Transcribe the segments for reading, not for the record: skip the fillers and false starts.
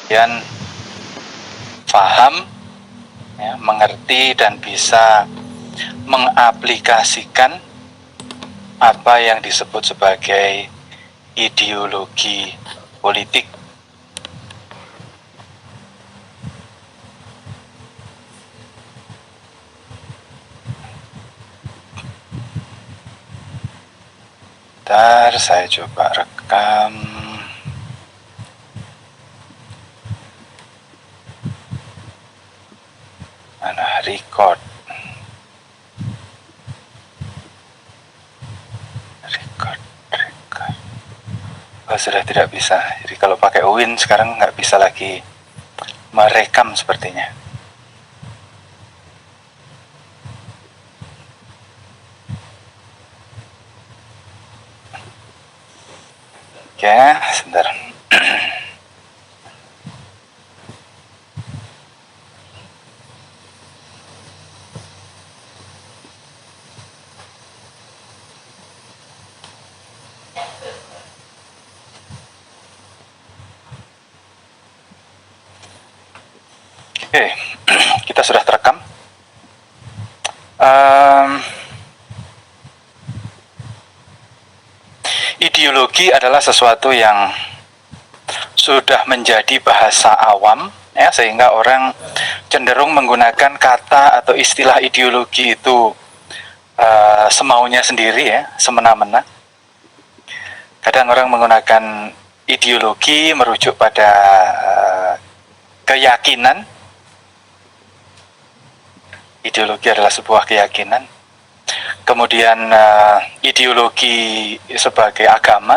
kemudian paham, ya, mengerti dan bisa mengaplikasikan apa yang disebut sebagai ideologi politik. Bentar, saya coba rekam. Mana record? Oh, sudah tidak bisa. Jadi kalau pakai Win sekarang nggak bisa lagi merekam sepertinya. Oke, sebentar. Oke, kita sudah terekam. Ideologi adalah sesuatu yang sudah menjadi bahasa awam, ya, sehingga orang cenderung menggunakan kata atau istilah ideologi itu semaunya sendiri, ya, semena-mena. Kadang orang menggunakan ideologi merujuk pada keyakinan. Ideologi adalah sebuah keyakinan. Kemudian ideologi sebagai agama.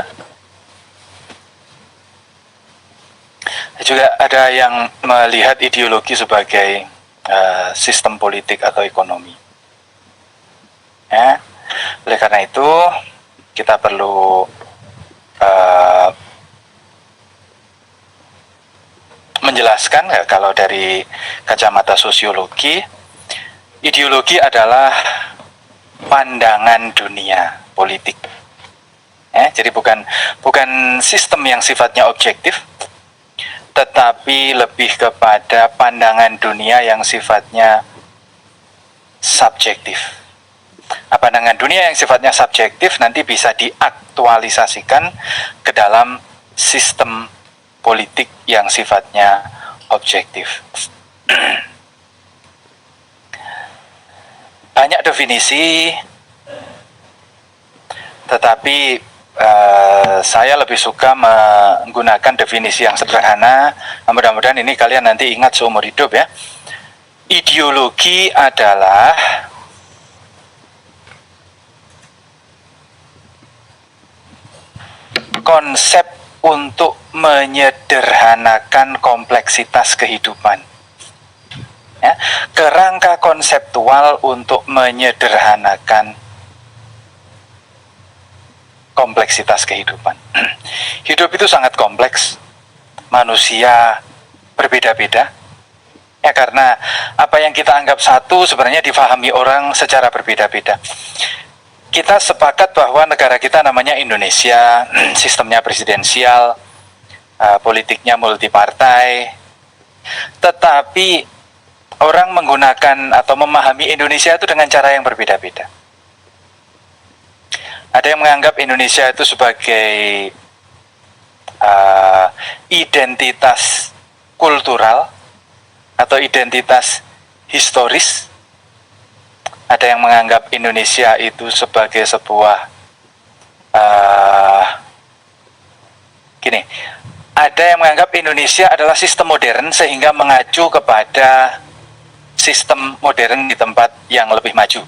Juga ada yang melihat ideologi sebagai sistem politik atau ekonomi. Ya. Oleh karena itu, kita perlu menjelaskan, ya, kalau dari kacamata sosiologi, ideologi adalah pandangan dunia politik. Ya, jadi bukan sistem yang sifatnya objektif, tetapi lebih kepada pandangan dunia yang sifatnya subjektif. Pandangan dunia yang sifatnya subjektif nanti bisa diaktualisasikan ke dalam sistem politik yang sifatnya objektif. Banyak definisi, tetapi saya lebih suka menggunakan definisi yang sederhana. Mudah-mudahan ini kalian nanti ingat seumur hidup, ya. Ideologi adalah konsep untuk menyederhanakan kompleksitas kehidupan. Ya, kerangka konseptual untuk menyederhanakan kompleksitas kehidupan. Hidup itu sangat kompleks. Manusia berbeda-beda. Ya, karena apa yang kita anggap satu sebenarnya difahami orang secara berbeda-beda. Kita sepakat bahwa negara kita namanya Indonesia, sistemnya presidensial, politiknya multipartai, tetapi orang menggunakan atau memahami Indonesia itu dengan cara yang berbeda-beda. Ada yang menganggap Indonesia itu sebagai identitas kultural atau identitas historis. Ada yang menganggap Indonesia itu sebagai sebuah ada yang menganggap Indonesia adalah sistem modern sehingga mengacu kepada sistem modern di tempat yang lebih maju.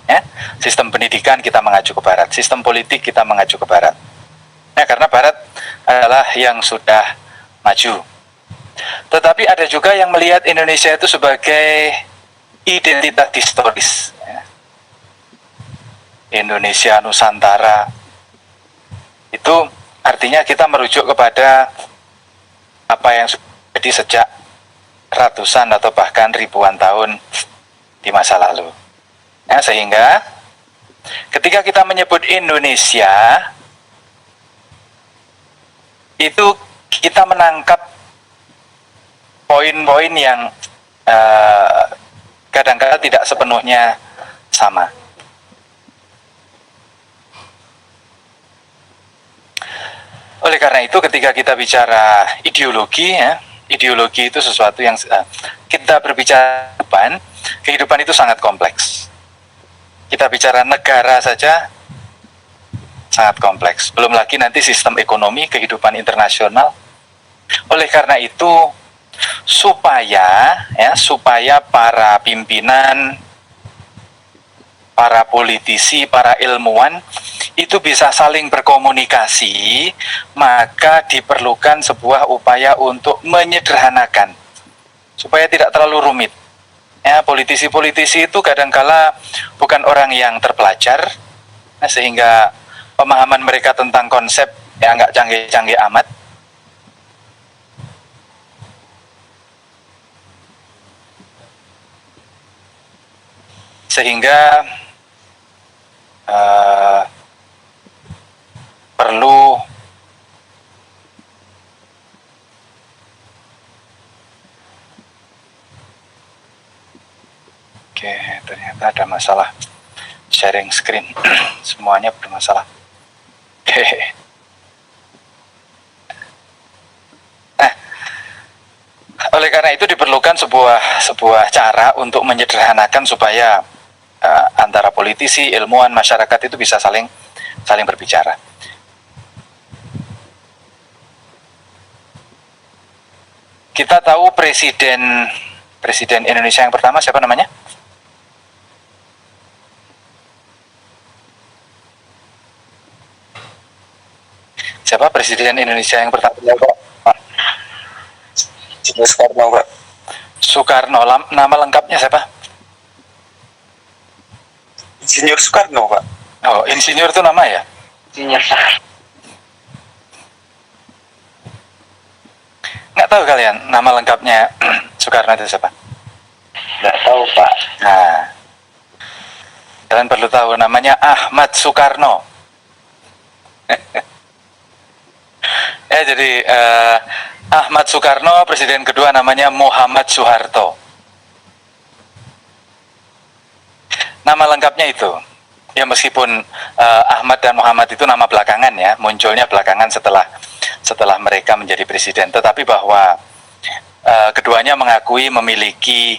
Ya, sistem pendidikan kita mengacu ke barat, sistem politik kita mengacu ke barat. Ya, karena barat adalah yang sudah maju. Tetapi ada juga yang melihat Indonesia itu sebagai identitas historis. Ya. Indonesia Nusantara itu artinya kita merujuk kepada apa yang sudah terjadi sejak ratusan atau bahkan ribuan tahun di masa lalu. Ya, sehingga ketika kita menyebut Indonesia, itu kita menangkap poin-poin yang kadang-kadang tidak sepenuhnya sama. Oleh karena itu ketika kita bicara ideologi, ya, ideologi itu sesuatu yang kita berbicara kehidupan itu sangat kompleks. Kita bicara negara saja sangat kompleks. Belum lagi nanti sistem ekonomi, kehidupan internasional. Oleh karena itu supaya para pimpinan, para politisi, para ilmuwan itu bisa saling berkomunikasi, maka diperlukan sebuah upaya untuk menyederhanakan supaya tidak terlalu rumit. Ya, politisi-politisi itu kadangkala bukan orang yang terpelajar, sehingga pemahaman mereka tentang konsep ya nggak canggih-canggih amat. Sehingga perlu ternyata ada masalah sharing screen. Semuanya bermasalah. Nah, oleh karena itu diperlukan sebuah cara untuk menyederhanakan supaya antara politisi, ilmuwan, masyarakat itu bisa saling berbicara. Kita tahu presiden Indonesia yang pertama siapa namanya? Siapa presiden Indonesia yang pertama? Ya, Pak. Soekarno, Pak. Soekarno, nama lengkapnya siapa? Insinyur Soekarno, Pak. Oh, insinyur itu nama ya? Insinyur. Nggak tahu kalian nama lengkapnya Soekarno itu siapa? Nggak tahu, Pak. Nah, kalian perlu tahu namanya Ahmad Soekarno. Jadi Ahmad Soekarno, presiden kedua namanya Muhammad Soeharto. Nama lengkapnya itu. Ya meskipun Ahmad dan Muhammad itu nama belakangan ya, munculnya belakangan setelah mereka menjadi presiden. Tetapi bahwa keduanya mengakui memiliki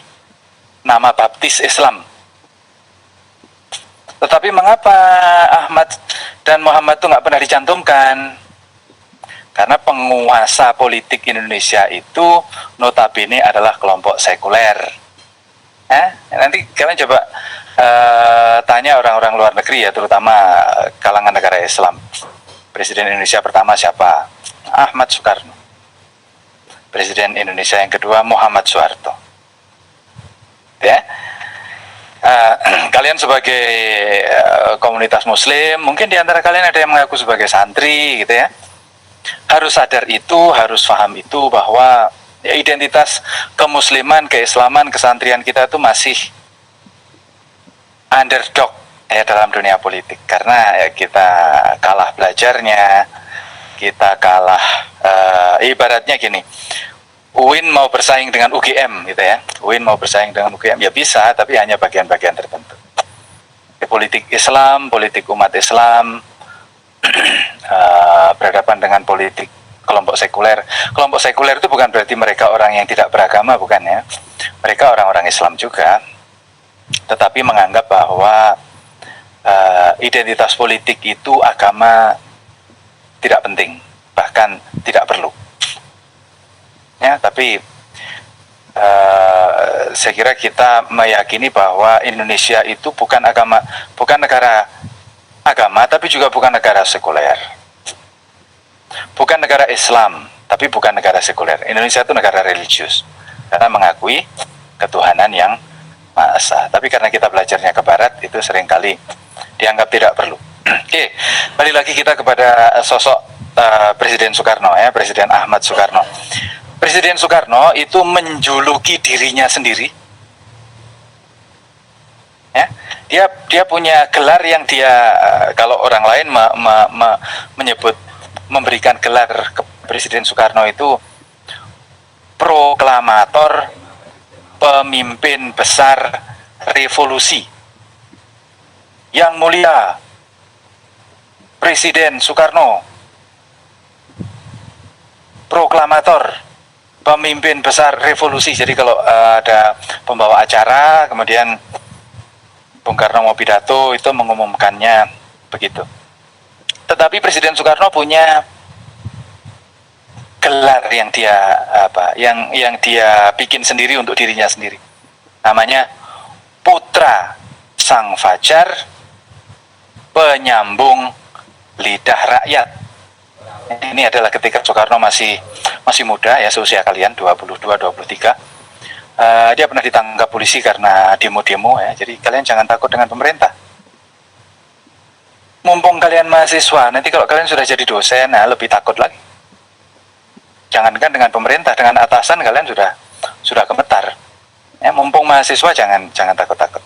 nama baptis Islam. Tetapi mengapa Ahmad dan Muhammad itu nggak pernah dicantumkan? Karena penguasa politik Indonesia itu notabene adalah kelompok sekuler. Nanti kalian coba tanya orang-orang luar negeri ya, terutama kalangan negara Islam. Presiden Indonesia pertama siapa? Ahmad Soekarno. Presiden Indonesia yang kedua Muhammad Soeharto. Ya. Kalian sebagai komunitas Muslim, mungkin di antara kalian ada yang mengaku sebagai santri, gitu ya. Harus sadar itu, harus paham itu bahwa ya, identitas kemusliman, keislaman, kesantrian kita itu masih underdog ya dalam dunia politik, karena ya, kita kalah belajarnya, kita kalah ibaratnya gini, UIN mau bersaing dengan UGM gitu ya, UIN mau bersaing dengan UGM ya bisa, tapi hanya bagian-bagian tertentu. Politik Islam, politik umat Islam berhadapan dengan politik kelompok sekuler. Kelompok sekuler itu bukan berarti mereka orang yang tidak beragama, bukan ya. Mereka orang-orang Islam juga, tetapi menganggap bahwa identitas politik itu agama tidak penting, bahkan tidak perlu. Ya, tapi saya kira kita meyakini bahwa Indonesia itu bukan negara agama, tapi juga bukan negara sekuler. Bukan negara Islam, tapi bukan negara sekuler. Indonesia itu negara religius, karena mengakui ketuhanan yang Maha Esa. Tapi karena kita belajarnya ke Barat, itu seringkali dianggap tidak perlu. Oke, balik lagi kita kepada sosok Presiden Soekarno ya, Presiden Ahmad Soekarno. Presiden Soekarno itu menjuluki dirinya sendiri. Ya, dia punya gelar yang dia kalau orang lain memberikan gelar ke Presiden Soekarno itu proklamator proklamator, pemimpin besar revolusi. Yang mulia Presiden Soekarno, proklamator, pemimpin besar revolusi. Jadi kalau ada pembawa acara, kemudian Bung Karno mau pidato, itu mengumumkannya begitu. Tetapi Presiden Soekarno punya gelar yang dia bikin sendiri untuk dirinya sendiri. Namanya Putra Sang Fajar, Penyambung Lidah Rakyat. Ini adalah ketika Soekarno masih muda ya, seusia kalian 22-23. Dia pernah ditangkap polisi karena demo-demo ya. Jadi kalian jangan takut dengan pemerintah. Mumpung kalian mahasiswa, nanti kalau kalian sudah jadi dosen, lebih takut lagi. Jangankan dengan pemerintah, dengan atasan kalian sudah gemetar. Ya, mumpung mahasiswa jangan takut-takut.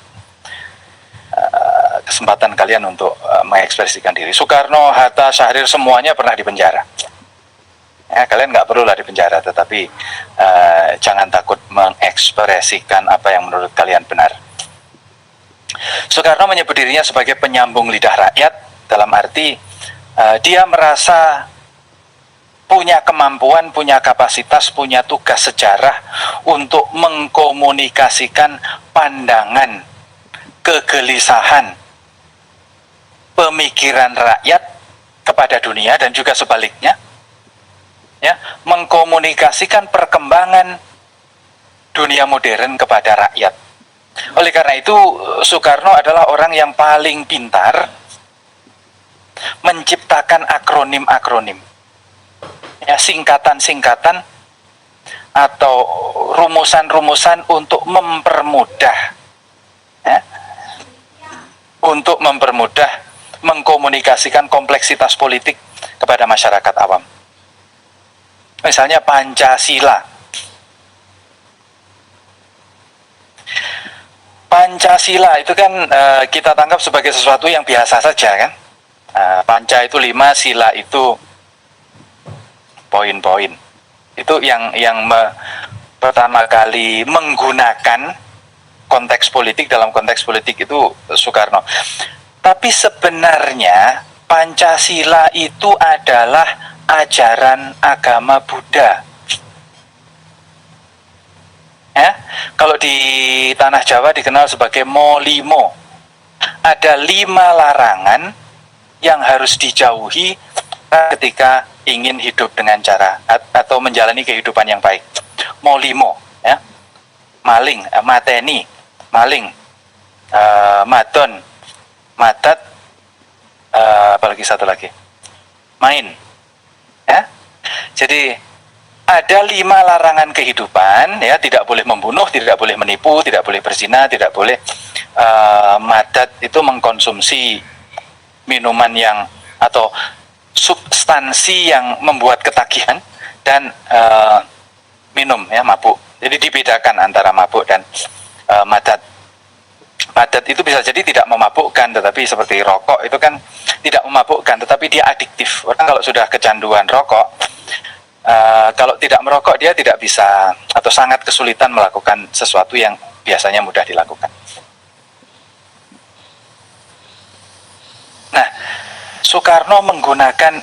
Kesempatan kalian untuk mengekspresikan diri. Soekarno, Hatta, Syahrir semuanya pernah dipenjara. Ya, kalian nggak perlulah dipenjara, tetapi jangan takut mengekspresikan apa yang menurut kalian benar. Soekarno menyebut dirinya sebagai penyambung lidah rakyat, dalam arti dia merasa punya kemampuan, punya kapasitas, punya tugas sejarah untuk mengkomunikasikan pandangan, kegelisahan, pemikiran rakyat kepada dunia dan juga sebaliknya, ya, mengkomunikasikan perkembangan dunia modern kepada rakyat. Oleh karena itu Soekarno adalah orang yang paling pintar menciptakan akronim-akronim, ya, singkatan-singkatan atau rumusan-rumusan untuk mempermudah, ya, untuk mempermudah mengkomunikasikan kompleksitas politik kepada masyarakat awam. Misalnya Pancasila. Pancasila itu kan kita tangkap sebagai sesuatu yang biasa saja kan. Panca itu 5, sila itu poin-poin. Itu yang pertama kali menggunakan konteks politik, dalam konteks politik itu Soekarno. Tapi sebenarnya Pancasila itu adalah ajaran agama Buddha. Ya, kalau di tanah Jawa dikenal sebagai Molimo. Ada 5 larangan yang harus dijauhi ketika ingin hidup dengan cara atau menjalani kehidupan yang baik. Molimo, ya, maling, mateni, maling, madon, madat, apalagi satu lagi, main, ya. Jadi ada 5 larangan kehidupan, ya, tidak boleh membunuh, tidak boleh menipu, tidak boleh berzina, tidak boleh madat itu mengkonsumsi minuman yang atau substansi yang membuat ketagihan, dan minum, ya, mabuk. Jadi dibedakan antara mabuk dan madat. Madat itu bisa jadi tidak memabukkan, tetapi seperti rokok itu kan tidak memabukkan, tetapi dia adiktif. Orang kalau sudah kecanduan rokok, kalau tidak merokok dia tidak bisa atau sangat kesulitan melakukan sesuatu yang biasanya mudah dilakukan. Nah, Soekarno menggunakan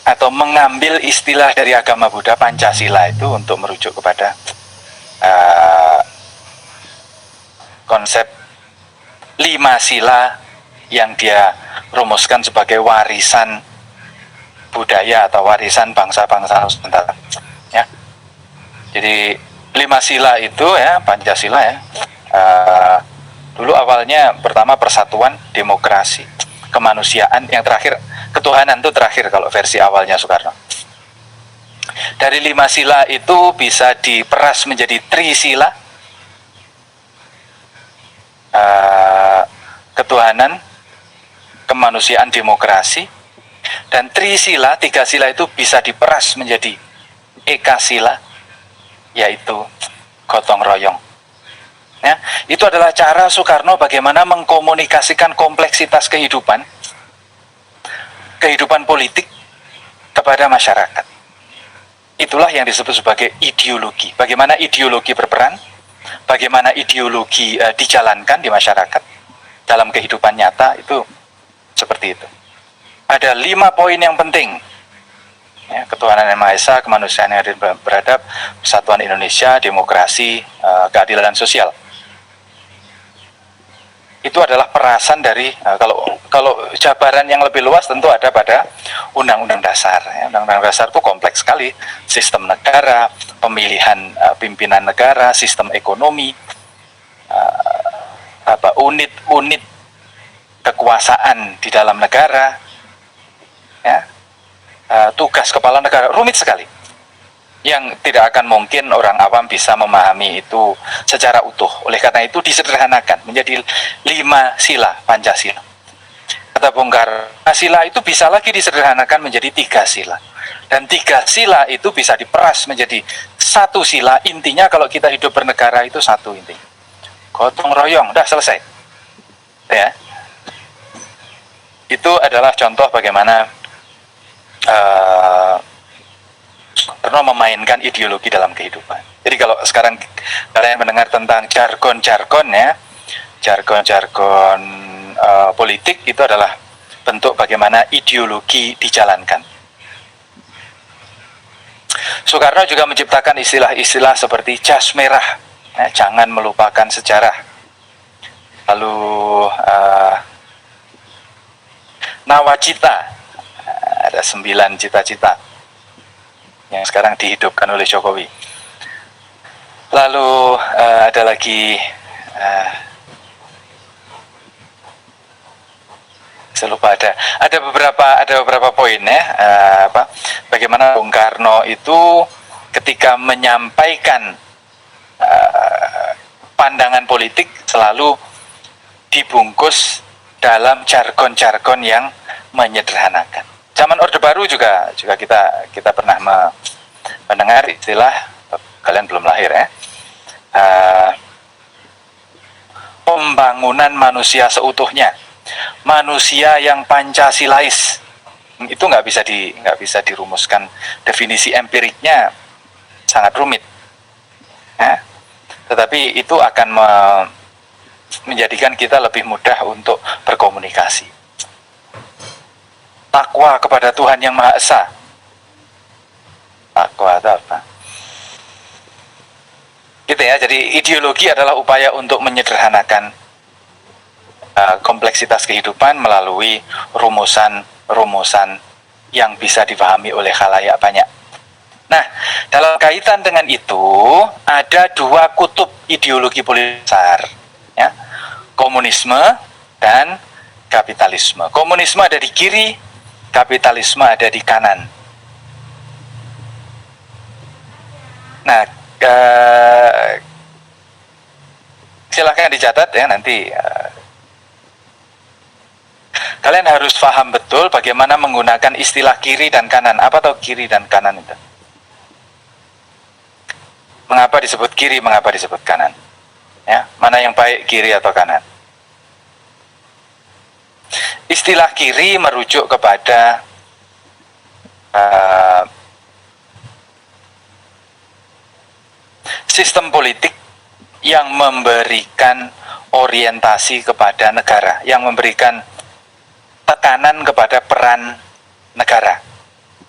atau mengambil istilah dari agama Buddha, Pancasila, itu untuk merujuk kepada konsep 5 sila yang dia rumuskan sebagai warisan budaya atau warisan bangsa-bangsa Nusantara, ya. Jadi 5 sila itu, ya, Pancasila, ya, dulu awalnya pertama persatuan, demokrasi, kemanusiaan, yang terakhir ketuhanan, itu terakhir kalau versi awalnya Soekarno. Dari 5 sila itu bisa diperas menjadi trisila, ketuhanan, kemanusiaan, demokrasi. Dan trisila, 3 sila itu bisa diperas menjadi ekasila, yaitu gotong royong. Ya, itu adalah cara Soekarno bagaimana mengkomunikasikan kompleksitas kehidupan politik kepada masyarakat. itulah yang disebut sebagai ideologi. Bagaimana ideologi berperan, bagaimana ideologi dijalankan di masyarakat dalam kehidupan nyata, itu seperti itu. Ada 5 poin yang penting, ya, ketuhanan yang Maha Esa, kemanusiaan yang adil beradab, persatuan Indonesia, demokrasi, keadilan sosial. Itu adalah perasan dari kalau jabaran yang lebih luas tentu ada pada Undang-Undang Dasar. Ya, Undang-Undang Dasar itu kompleks sekali, sistem negara, pemilihan pimpinan negara, sistem ekonomi, unit-unit kekuasaan di dalam negara, ya, tugas kepala negara, rumit sekali, yang tidak akan mungkin orang awam bisa memahami itu secara utuh. Oleh karena itu disederhanakan menjadi 5 sila Pancasila. Kata Bung Karno, sila itu bisa lagi disederhanakan menjadi 3 sila. Dan 3 sila itu bisa diperas menjadi 1 sila. Intinya kalau kita hidup bernegara itu 1 intinya. Gotong royong, udah selesai. Ya. Itu adalah contoh bagaimana Soekarno memainkan ideologi dalam kehidupan. Jadi kalau sekarang kalian mendengar tentang jargon-jargon, ya, jargon-jargon politik, itu adalah bentuk bagaimana ideologi dijalankan. Soekarno juga menciptakan istilah-istilah seperti jas merah, ya, jangan melupakan sejarah. Lalu nawacita, ada 9 cita-cita yang sekarang dihidupkan oleh Jokowi. Lalu ada lagi saya lupa, ada beberapa poin, ya, bagaimana Bung Karno itu ketika menyampaikan pandangan politik selalu dibungkus dalam jargon-jargon yang menyederhanakan. Zaman Orde Baru juga kita pernah mendengar istilah, kalian belum lahir, ya, pembangunan manusia seutuhnya, manusia yang Pancasilais. Itu nggak bisa dirumuskan, definisi empiriknya sangat rumit, ya. Tetapi itu akan menjadikan kita lebih mudah untuk berkomunikasi. Takwa kepada Tuhan yang Maha Esa. Takwa itu apa? Gitu ya, jadi ideologi adalah upaya untuk menyederhanakan kompleksitas kehidupan melalui rumusan-rumusan yang bisa dipahami oleh khalayak banyak. Nah, dalam kaitan dengan itu, ada 2 kutub ideologi politik besar, ya, komunisme dan kapitalisme. Komunisme ada di kiri, kapitalisme ada di kanan. Nah, silahkan dicatat, ya, nanti kalian harus paham betul bagaimana menggunakan istilah kiri dan kanan. Apa tahu kiri dan kanan itu? Mengapa disebut kiri, mengapa disebut kanan? Ya, mana yang baik, kiri atau kanan? Istilah kiri merujuk kepada sistem politik yang memberikan orientasi kepada negara, yang memberikan tekanan kepada peran negara.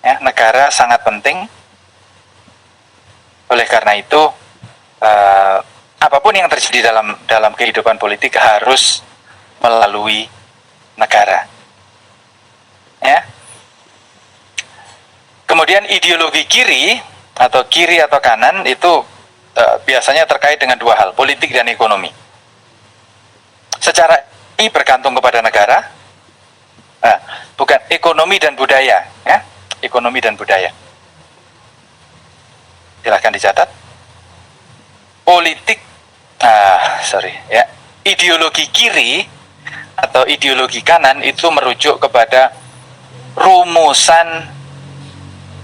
Ya, negara sangat penting. Oleh karena itu, apapun yang terjadi dalam kehidupan politik harus melalui negara. Ya. Kemudian ideologi kiri atau kanan itu biasanya terkait dengan 2 hal, politik dan ekonomi. Secara ini bergantung kepada negara, bukan ekonomi dan budaya, ya, ekonomi dan budaya. Silahkan dicatat. Politik, ya, ideologi kiri atau ideologi kanan itu merujuk kepada rumusan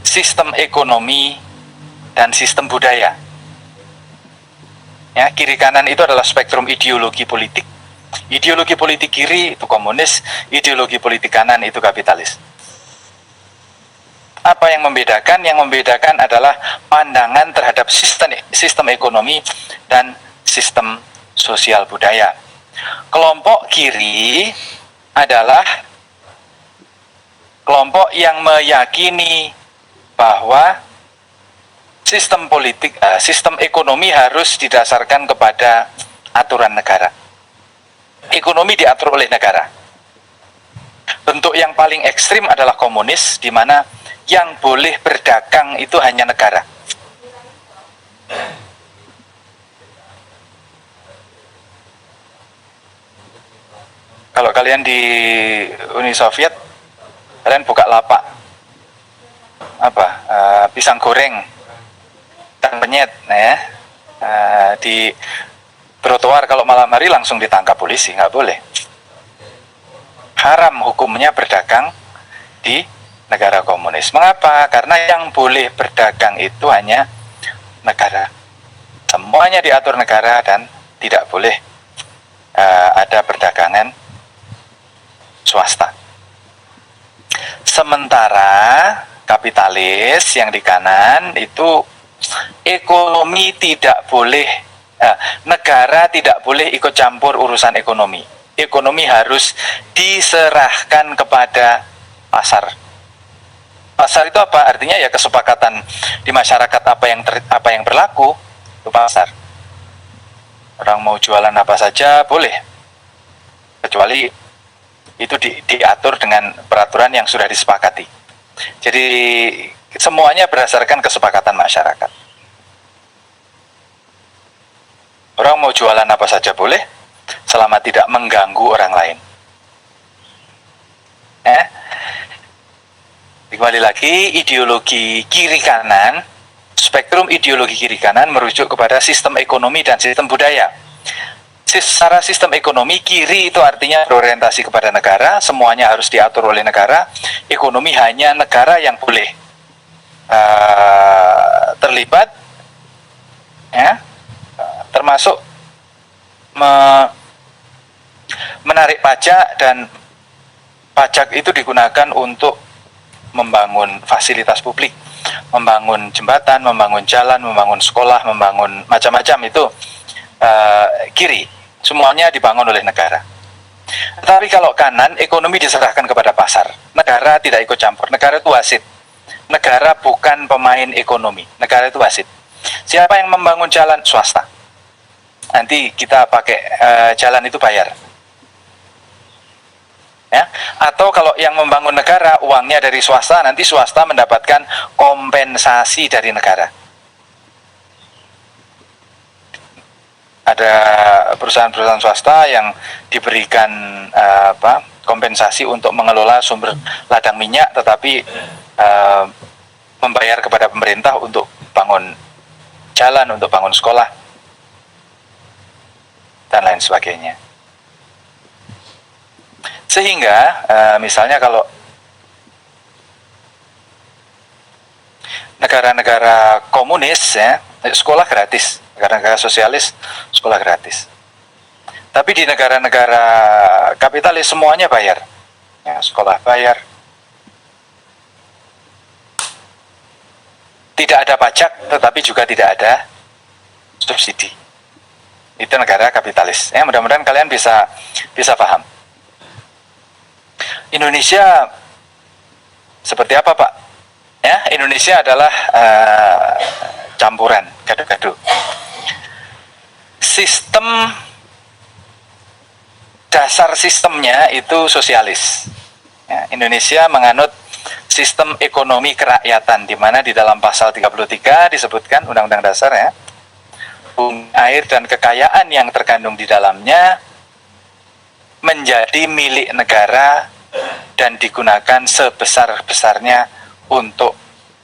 sistem ekonomi dan sistem budaya. Ya, kiri kanan itu adalah spektrum ideologi politik. Ideologi politik kiri itu komunis, ideologi politik kanan itu kapitalis. Apa yang membedakan? Yang membedakan adalah pandangan terhadap sistem ekonomi dan sistem sosial budaya. Kelompok kiri adalah kelompok yang meyakini bahwa sistem ekonomi harus didasarkan kepada aturan negara. Ekonomi diatur oleh negara. Bentuk yang paling ekstrim adalah komunis, di mana yang boleh berdagang itu hanya negara. Kalau kalian di Uni Soviet, kalian buka lapak pisang goreng dan penyet, ya, di trotoar. Kalau malam hari langsung ditangkap polisi, nggak boleh. Haram hukumnya berdagang di negara komunis. Mengapa? Karena yang boleh berdagang itu hanya negara. Semuanya diatur negara dan tidak boleh ada perdagangan swasta. Sementara kapitalis yang di kanan itu ekonomi tidak boleh, negara tidak boleh ikut campur urusan ekonomi. Ekonomi harus diserahkan kepada pasar. Pasar itu apa? Artinya ya kesepakatan di masyarakat, apa yang berlaku itu pasar. Orang mau jualan apa saja boleh, kecuali itu diatur dengan peraturan yang sudah disepakati. Jadi semuanya berdasarkan kesepakatan masyarakat. Orang mau jualan apa saja boleh, selama tidak mengganggu orang lain. Kembali lagi, ideologi kiri kanan, spektrum ideologi kiri kanan merujuk kepada sistem ekonomi dan sistem budaya. Secara sistem ekonomi, kiri itu artinya berorientasi kepada negara, semuanya harus diatur oleh negara. Ekonomi hanya negara yang boleh terlibat, ya, termasuk menarik pajak, dan pajak itu digunakan untuk membangun fasilitas publik, membangun jembatan, membangun jalan, membangun sekolah, membangun macam-macam. Itu kiri, semuanya dibangun oleh negara. Tapi kalau kanan, ekonomi diserahkan kepada pasar. Negara tidak ikut campur. Negara itu wasit. Negara bukan pemain ekonomi. Negara itu wasit. Siapa yang membangun jalan? Swasta. Nanti kita pakai jalan itu bayar. Ya, atau kalau yang membangun negara, uangnya dari swasta, nanti swasta mendapatkan kompensasi dari negara. Ada perusahaan-perusahaan swasta yang diberikan kompensasi untuk mengelola sumber ladang minyak, tetapi membayar kepada pemerintah untuk bangun jalan, untuk bangun sekolah, dan lain sebagainya. Sehingga misalnya kalau negara-negara komunis, ya, sekolah gratis. Negara-negara sosialis, sekolah gratis. Tapi di negara-negara kapitalis semuanya bayar, ya, sekolah bayar. Tidak ada pajak, tetapi juga tidak ada subsidi. Itu negara kapitalis. Ya, mudah-mudahan kalian bisa paham. Indonesia seperti apa, Pak? Ya, Indonesia adalah campuran, gaduh-gaduh. Dasar sistemnya itu sosialis. Ya, Indonesia menganut sistem ekonomi kerakyatan, di mana di dalam pasal 33 disebutkan Undang-Undang Dasar, ya, bumi, air, dan kekayaan yang terkandung di dalamnya menjadi milik negara dan digunakan sebesar-besarnya untuk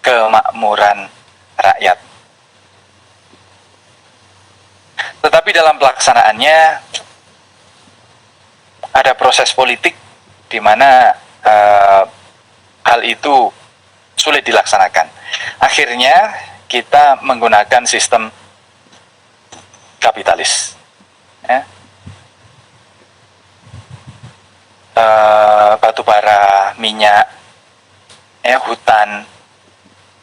kemakmuran rakyat. Tetapi dalam pelaksanaannya ada proses politik di mana hal itu sulit dilaksanakan. Akhirnya kita menggunakan sistem kapitalis. Ya. Batu bara, minyak, hutan,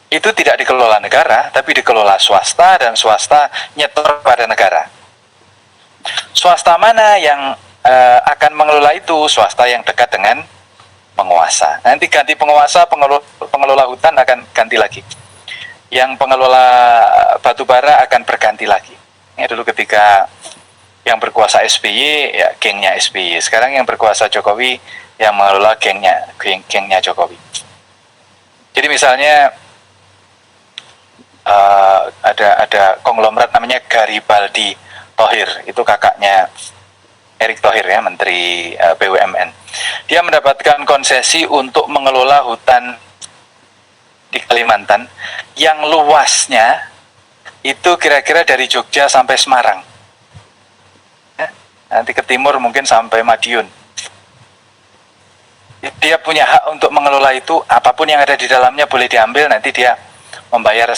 itu tidak dikelola negara, tapi dikelola swasta, dan swasta nyetor pada negara. Swasta mana yang akan mengelola itu? Swasta yang dekat dengan penguasa. Nanti ganti penguasa, pengelola hutan akan ganti lagi. Yang pengelola batu bara akan berganti lagi. Ini dulu ketika yang berkuasa SBY, ya gengnya SBY. Sekarang yang berkuasa Jokowi, yang mengelola gengnya Jokowi. Jadi misalnya ada konglomerat namanya Garibaldi Thohir, itu kakaknya Erick Thohir ya, Menteri BUMN. Dia mendapatkan konsesi untuk mengelola hutan di Kalimantan yang luasnya itu kira-kira dari Jogja sampai Semarang. Ya, nanti ke timur mungkin sampai Madiun. Dia punya hak untuk mengelola itu, apapun yang ada di dalamnya boleh diambil, nanti dia membayar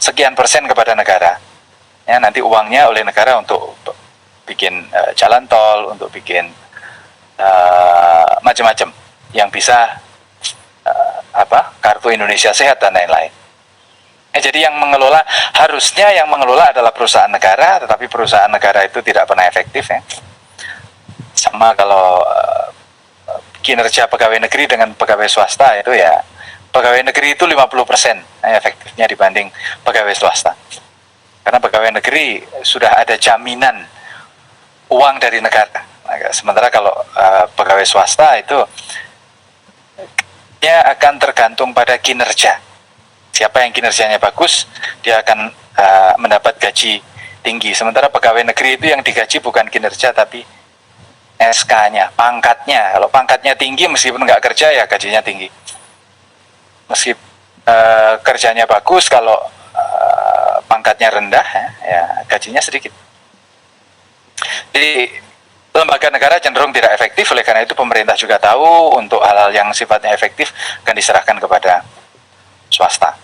sekian persen kepada negara. Ya, nanti uangnya oleh negara untuk bikin jalan tol, untuk bikin macam-macam yang bisa kartu Indonesia Sehat dan lain-lain. Jadi harusnya yang mengelola adalah perusahaan negara, tetapi perusahaan negara itu tidak pernah efektif ya. Sama kalau kinerja pegawai negeri dengan pegawai swasta itu ya, pegawai negeri itu 50% efektifnya dibanding pegawai swasta. Karena pegawai negeri sudah ada jaminan uang dari negara. Sementara kalau pegawai swasta itu dia akan tergantung pada kinerja. Siapa yang kinerjanya bagus, dia akan mendapat gaji tinggi. Sementara pegawai negeri itu yang digaji bukan kinerja tapi SK-nya, pangkatnya. Kalau pangkatnya tinggi, meskipun nggak kerja ya gajinya tinggi. Meskipun kerjanya bagus, kalau pangkatnya rendah ya gajinya sedikit. Jadi lembaga negara cenderung tidak efektif, oleh karena itu pemerintah juga tahu untuk hal-hal yang sifatnya efektif akan diserahkan kepada swasta.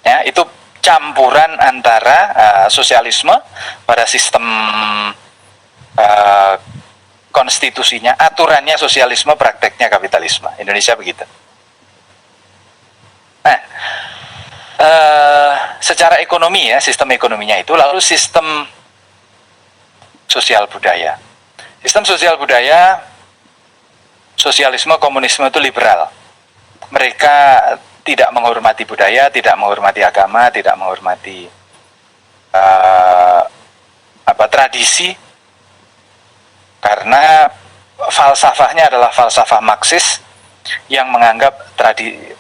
Ya, itu campuran antara sosialisme pada sistem konstitusinya, aturannya sosialisme, prakteknya kapitalisme. Indonesia begitu. Nah, secara ekonomi ya, sistem ekonominya itu, lalu sistem sosial budaya. Sistem sosial budaya, sosialisme, komunisme itu liberal. Mereka tidak menghormati budaya, tidak menghormati agama, tidak menghormati tradisi, karena falsafahnya adalah falsafah Marxis yang menganggap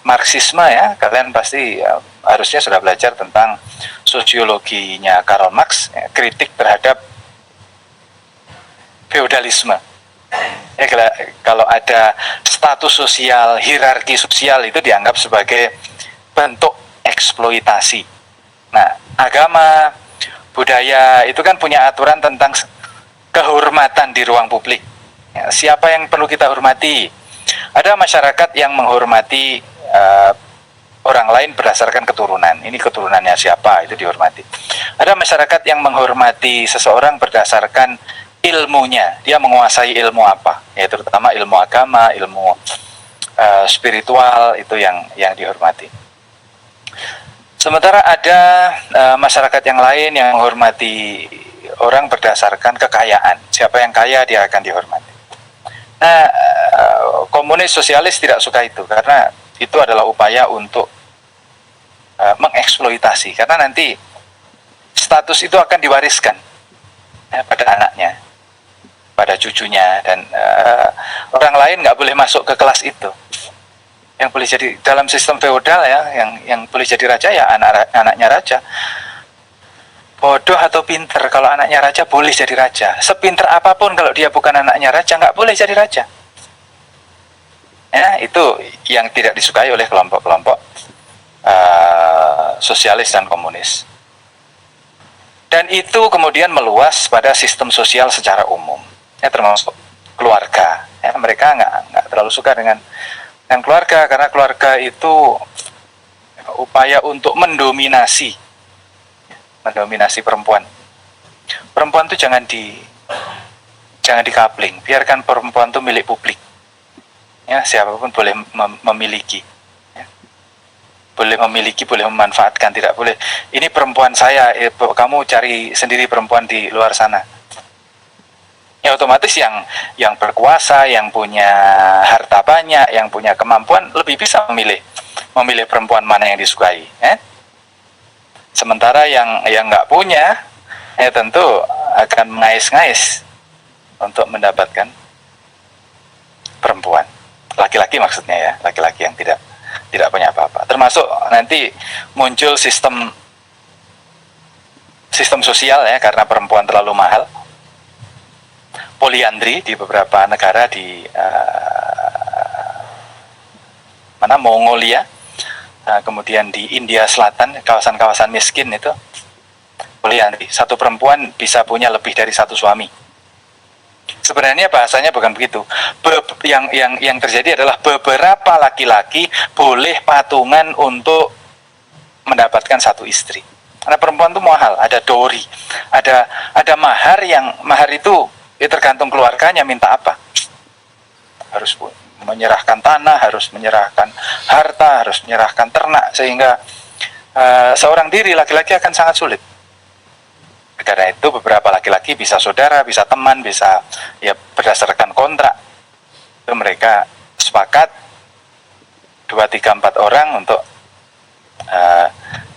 Marxisme ya, kalian pasti harusnya sudah belajar tentang sosiologinya Karl Marx, ya, kritik terhadap feodalisme. Ya, kalau ada status sosial, hierarki sosial itu dianggap sebagai bentuk eksploitasi. Nah, agama, budaya itu kan punya aturan tentang kehormatan di ruang publik. Ya, siapa yang perlu kita hormati? Ada masyarakat yang menghormati orang lain berdasarkan keturunan. Ini keturunannya siapa, itu dihormati. Ada masyarakat yang menghormati seseorang berdasarkan ilmunya, dia menguasai ilmu apa, ya terutama ilmu agama, ilmu spiritual, itu yang dihormati. Sementara ada masyarakat yang lain yang menghormati orang berdasarkan kekayaan, siapa yang kaya dia akan dihormati. Nah, komunis sosialis tidak suka itu, karena itu adalah upaya untuk mengeksploitasi, karena nanti status itu akan diwariskan ya, pada anaknya, pada cucunya, dan orang lain nggak boleh masuk ke kelas itu. Yang boleh jadi dalam sistem feodal ya, yang boleh jadi raja ya anaknya raja. Bodoh atau pinter, kalau anaknya raja boleh jadi raja. Sepinter apapun kalau dia bukan anaknya raja nggak boleh jadi raja. Ya, itu yang tidak disukai oleh kelompok-kelompok sosialis dan komunis. Dan itu kemudian meluas pada sistem sosial secara umum, ya, termasuk keluarga. Ya, mereka nggak terlalu suka dengan keluarga, karena keluarga itu upaya untuk mendominasi perempuan. Perempuan itu jangan dikapling, biarkan perempuan itu milik publik. Ya, siapapun boleh memiliki. Ya. boleh memiliki, boleh memanfaatkan, tidak boleh ini perempuan saya, kamu cari sendiri perempuan di luar sana. Ya otomatis yang berkuasa, yang punya harta banyak, yang punya kemampuan lebih bisa memilih perempuan mana yang disukai. Sementara yang nggak punya, ya tentu akan mengais-ngais untuk mendapatkan perempuan, laki-laki maksudnya ya, laki-laki yang tidak punya apa-apa. Termasuk nanti muncul sistem sosial ya, karena perempuan terlalu mahal. Poliandri di beberapa negara di Mongolia, kemudian di India Selatan, kawasan-kawasan miskin itu poliandri. Satu perempuan bisa punya lebih dari satu suami. Sebenarnya bahasanya bukan begitu. Yang terjadi adalah beberapa laki-laki boleh patungan untuk mendapatkan satu istri. Karena perempuan itu mahal, ada dowry, ada mahar itu tergantung keluarganya minta apa. Harus menyerahkan tanah, harus menyerahkan harta, harus menyerahkan ternak, sehingga seorang diri laki-laki akan sangat sulit. Karena itu beberapa laki-laki bisa saudara, bisa teman, bisa ya berdasarkan kontrak. Itu mereka sepakat 2, 3, 4 orang untuk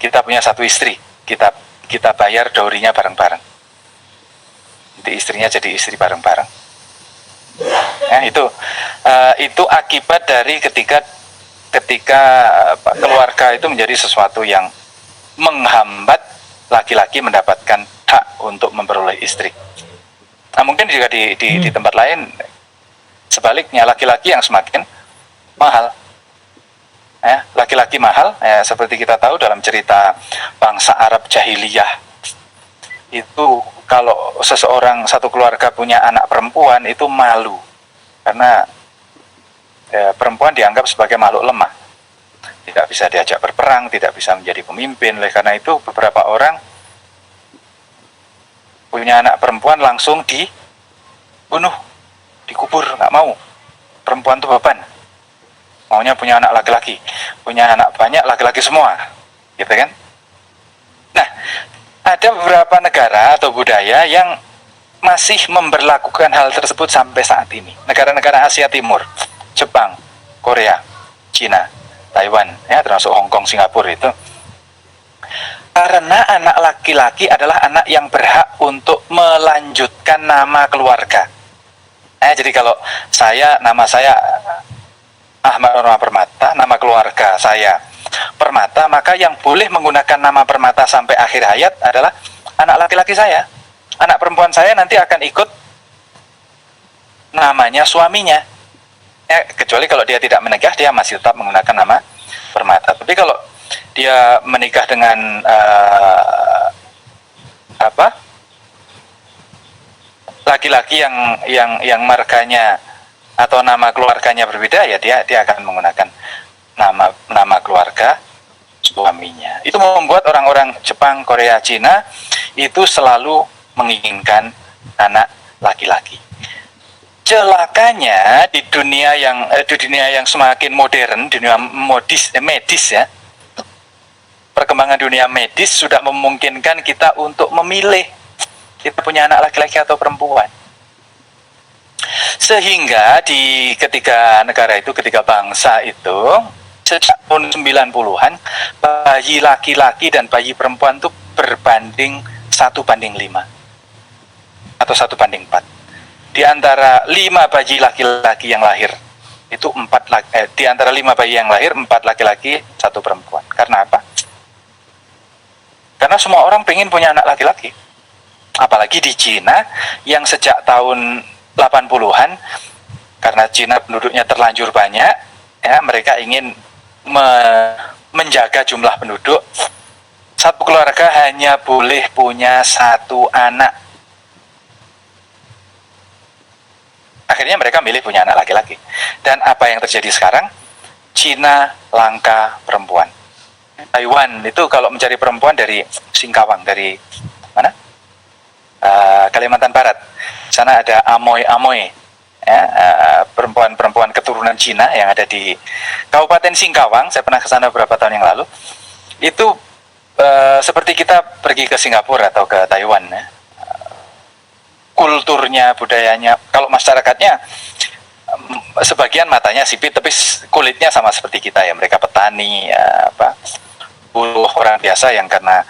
kita punya satu istri, kita bayar dowry-nya bareng-bareng. Nanti istrinya jadi istri bareng-bareng. Ya, itu akibat dari ketika keluarga itu menjadi sesuatu yang menghambat laki-laki mendapatkan hak untuk memperoleh istri. Nah, mungkin juga di tempat lain sebaliknya, laki-laki yang semakin mahal. Ya, laki-laki mahal, ya, seperti kita tahu dalam cerita bangsa Arab jahiliyah, itu kalau satu keluarga punya anak perempuan itu malu, karena ya, perempuan dianggap sebagai makhluk lemah, tidak bisa diajak berperang, tidak bisa menjadi pemimpin. Oleh karena itu beberapa orang punya anak perempuan langsung dibunuh, dikubur, nggak mau. Perempuan itu beban, maunya punya anak laki-laki, punya anak banyak laki-laki semua, gitu kan? Nah, ada beberapa negara atau budaya yang masih memberlakukan hal tersebut sampai saat ini. Negara-negara Asia Timur, Jepang, Korea, Cina, Taiwan, ya termasuk Hong Kong, Singapura itu. Karena anak laki-laki adalah anak yang berhak untuk melanjutkan nama keluarga. Jadi kalau nama saya Ahmad Norma Permata, nama keluarga saya Permata, maka yang boleh menggunakan nama Permata sampai akhir hayat adalah anak laki-laki saya. Anak perempuan saya nanti akan ikut namanya suaminya. Kecuali kalau dia tidak menikah, dia masih tetap menggunakan nama Permata. Tapi kalau dia menikah dengan laki-laki yang marganya atau nama keluarganya berbeda, ya dia akan menggunakan nama keluarga suaminya. Itu membuat orang-orang Jepang, Korea, Cina itu selalu menginginkan anak laki-laki. Celakanya di dunia yang semakin modern, dunia medis ya, perkembangan dunia medis sudah memungkinkan kita untuk memilih kita punya anak laki-laki atau perempuan. Sehingga ketika bangsa itu sejak tahun 90-an, bayi laki-laki dan bayi perempuan itu berbanding 1:5 atau 1:4. Di antara 5 bayi laki-laki yang lahir itu di antara 5 bayi yang lahir 4 laki-laki, 1 perempuan. Karena apa? Karena semua orang pengen punya anak laki-laki. Apalagi di Cina yang sejak tahun 80-an, karena Cina penduduknya terlanjur banyak, ya mereka ingin menjaga jumlah penduduk. Satu keluarga hanya boleh punya 1 anak. Akhirnya mereka milih punya anak laki-laki. Dan apa yang terjadi sekarang? Cina langka perempuan. Taiwan itu kalau mencari perempuan dari Singkawang, dari mana? Kalimantan Barat. Sana ada Amoy-Amoy. ya, perempuan-perempuan keturunan Cina yang ada di Kabupaten Singkawang. Saya pernah ke sana beberapa tahun yang lalu. Itu seperti kita pergi ke Singapura atau ke Taiwan, ya. Kulturnya, budayanya, kalau masyarakatnya sebagian matanya sipit tapi kulitnya sama seperti kita ya, mereka petani, ya, buruh orang biasa yang karena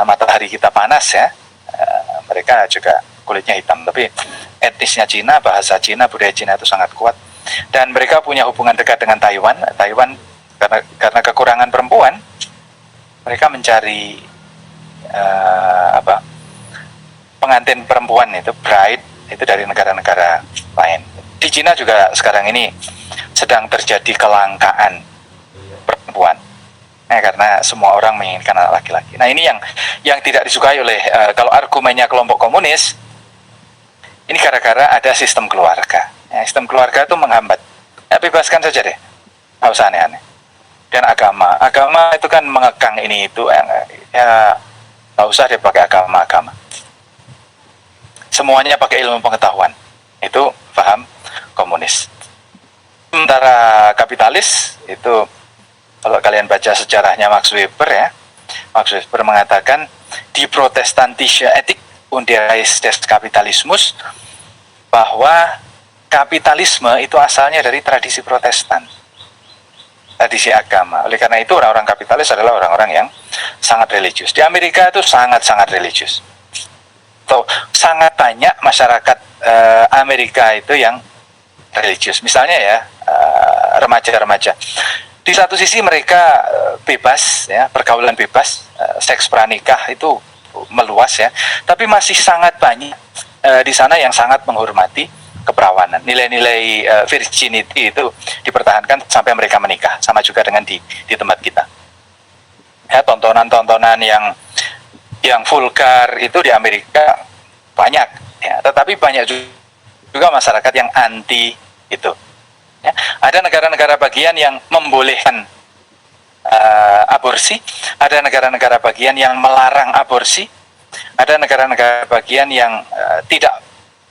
matahari kita panas ya, mereka juga kulitnya hitam, tapi etnisnya Cina, bahasa Cina, budaya Cina itu sangat kuat, dan mereka punya hubungan dekat dengan Taiwan. Karena kekurangan perempuan, mereka mencari pengantin perempuan itu, bride, itu dari negara-negara lain. Di Cina juga sekarang ini sedang terjadi kelangkaan perempuan, karena semua orang menginginkan anak laki-laki. Nah, ini yang tidak disukai oleh kalau argumennya kelompok komunis, ini gara-gara ada sistem keluarga. Sistem keluarga itu menghambat. Bebaskan saja deh, nggak usah aneh-aneh. Dan agama itu kan mengekang ini itu, ya nggak usah deh pakai agama. Semuanya pakai ilmu pengetahuan. Itu paham komunis. Sementara kapitalis itu, kalau kalian baca sejarahnya Max Weber ya, Max Weber mengatakan di protestantische Ethik und der Geist des Kapitalismus, bahwa kapitalisme itu asalnya dari tradisi Protestan, tradisi agama. Oleh karena itu orang-orang kapitalis adalah orang-orang yang sangat religius. Di Amerika itu sangat-sangat religius. Sangat banyak masyarakat Amerika itu yang religius. Misalnya ya, remaja-remaja. Di satu sisi mereka bebas ya, pergaulan bebas, seks pranikah itu meluas ya, tapi masih sangat banyak di sana yang sangat menghormati keperawanan. Nilai-nilai virginity itu dipertahankan sampai mereka menikah, sama juga dengan di tempat kita. Ya, tontonan-tontonan yang vulgar itu di Amerika banyak ya, tetapi banyak juga masyarakat yang anti itu ya. Ada negara-negara bagian yang membolehkan aborsi, ada negara-negara bagian yang melarang aborsi, ada negara-negara bagian yang tidak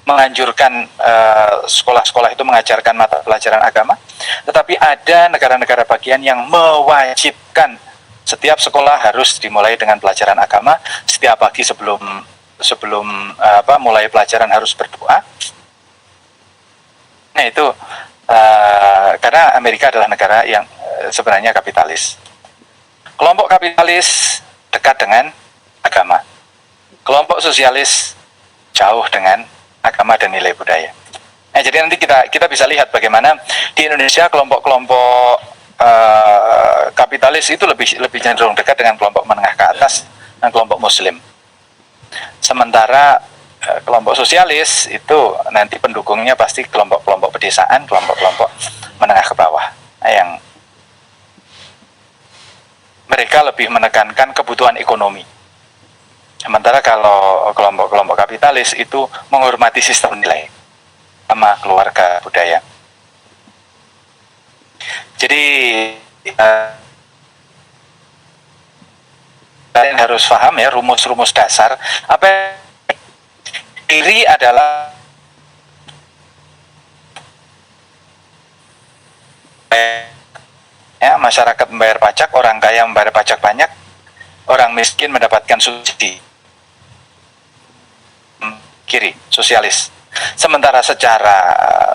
menganjurkan sekolah-sekolah itu mengajarkan mata pelajaran agama, tetapi ada negara-negara bagian yang mewajibkan setiap sekolah harus dimulai dengan pelajaran agama. Setiap pagi sebelum mulai pelajaran harus berdoa. Nah itu karena Amerika adalah negara yang sebenarnya kapitalis. Kelompok kapitalis dekat dengan agama. Kelompok sosialis jauh dengan agama dan nilai budaya. Nah, jadi nanti kita bisa lihat bagaimana di Indonesia kelompok-kelompok kapitalis itu lebih cenderung dekat dengan kelompok menengah ke atas dan kelompok Muslim. Sementara kelompok sosialis itu nanti pendukungnya pasti kelompok-kelompok pedesaan, kelompok-kelompok menengah ke bawah, yang mereka lebih menekankan kebutuhan ekonomi. Sementara kalau kelompok-kelompok kapitalis itu menghormati sistem nilai sama keluarga budaya. Jadi kalian harus paham ya rumus-rumus dasar. Apa iri adalah ya, masyarakat membayar pajak, orang kaya membayar pajak banyak, orang miskin mendapatkan subsidi. Kiri, sosialis. Sementara secara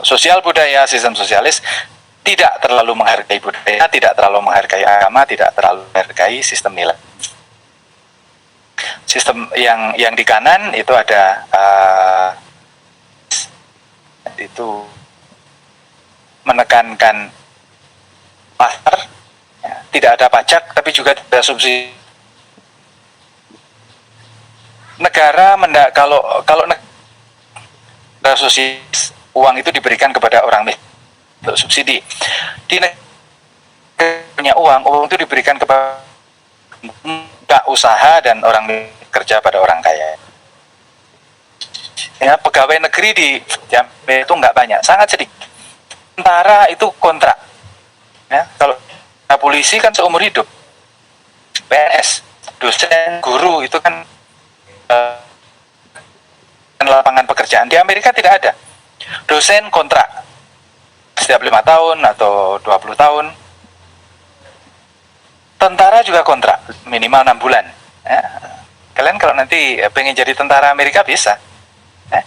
sosial budaya, sistem sosialis tidak terlalu menghargai budaya, tidak terlalu menghargai agama, tidak terlalu menghargai sistem nilai. Sistem yang di kanan itu ada itu menekankan pasar, ya, tidak ada pajak, tapi juga tidak ada subsidi. Negara kalau negara sosialis, uang itu diberikan kepada orang miskin untuk subsidi. Di negara punya uang itu diberikan kepada usaha dan orang kerja pada orang kaya. Ya, pegawai negeri di Jambi itu nggak banyak, sangat sedikit. Sementara itu kontrak. Ya, kalau polisi kan seumur hidup, PNS, dosen, guru itu kan lapangan pekerjaan. Di Amerika tidak ada. Dosen kontrak setiap 5 tahun atau 20 tahun. Tentara juga kontrak minimal 6 bulan. Ya. Kalian kalau nanti pengen jadi tentara Amerika bisa. Ya.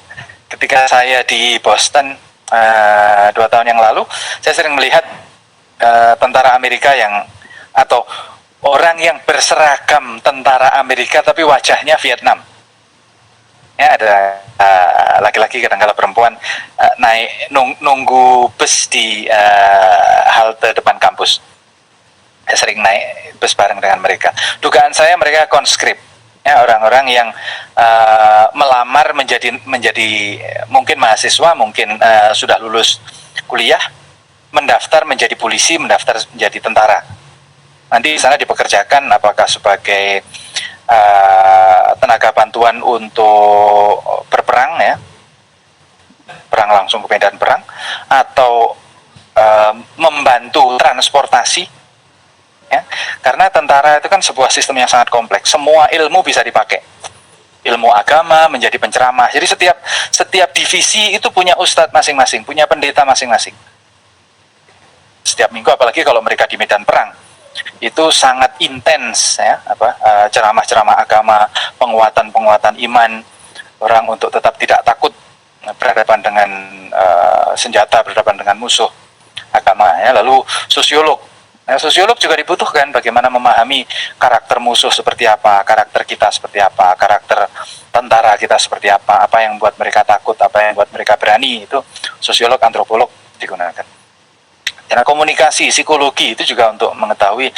Ketika saya di Boston 2 tahun yang lalu, saya sering melihat tentara Amerika yang atau orang yang berseragam tentara Amerika tapi wajahnya Vietnam. Ya, ada laki-laki kadang-kala perempuan naik nunggu bus di halte depan kampus. Saya sering naik bus bareng dengan mereka. Dugaan saya mereka conscript, ya, orang-orang yang melamar menjadi mungkin mahasiswa, mungkin sudah lulus kuliah, mendaftar menjadi polisi, mendaftar menjadi tentara. Nanti di sana dipekerjakan apakah sebagai tenaga bantuan untuk berperang, ya, perang langsung ke medan perang, atau membantu transportasi, ya, karena tentara itu kan sebuah sistem yang sangat kompleks, semua ilmu bisa dipakai, ilmu agama menjadi penceramah, jadi setiap divisi itu punya ustadz masing-masing, punya pendeta masing-masing. Setiap minggu, apalagi kalau mereka di medan perang, itu sangat intens, ya, ceramah-ceramah agama, penguatan iman orang untuk tetap tidak takut berhadapan dengan senjata, berhadapan dengan musuh agama, ya. Lalu sosiolog, nah, sosiolog juga dibutuhkan, bagaimana memahami karakter musuh seperti apa, karakter kita seperti apa, karakter tentara kita seperti apa yang membuat mereka takut, apa yang membuat mereka berani, itu sosiolog, antropolog digunakan. Karena komunikasi, psikologi itu juga untuk mengetahui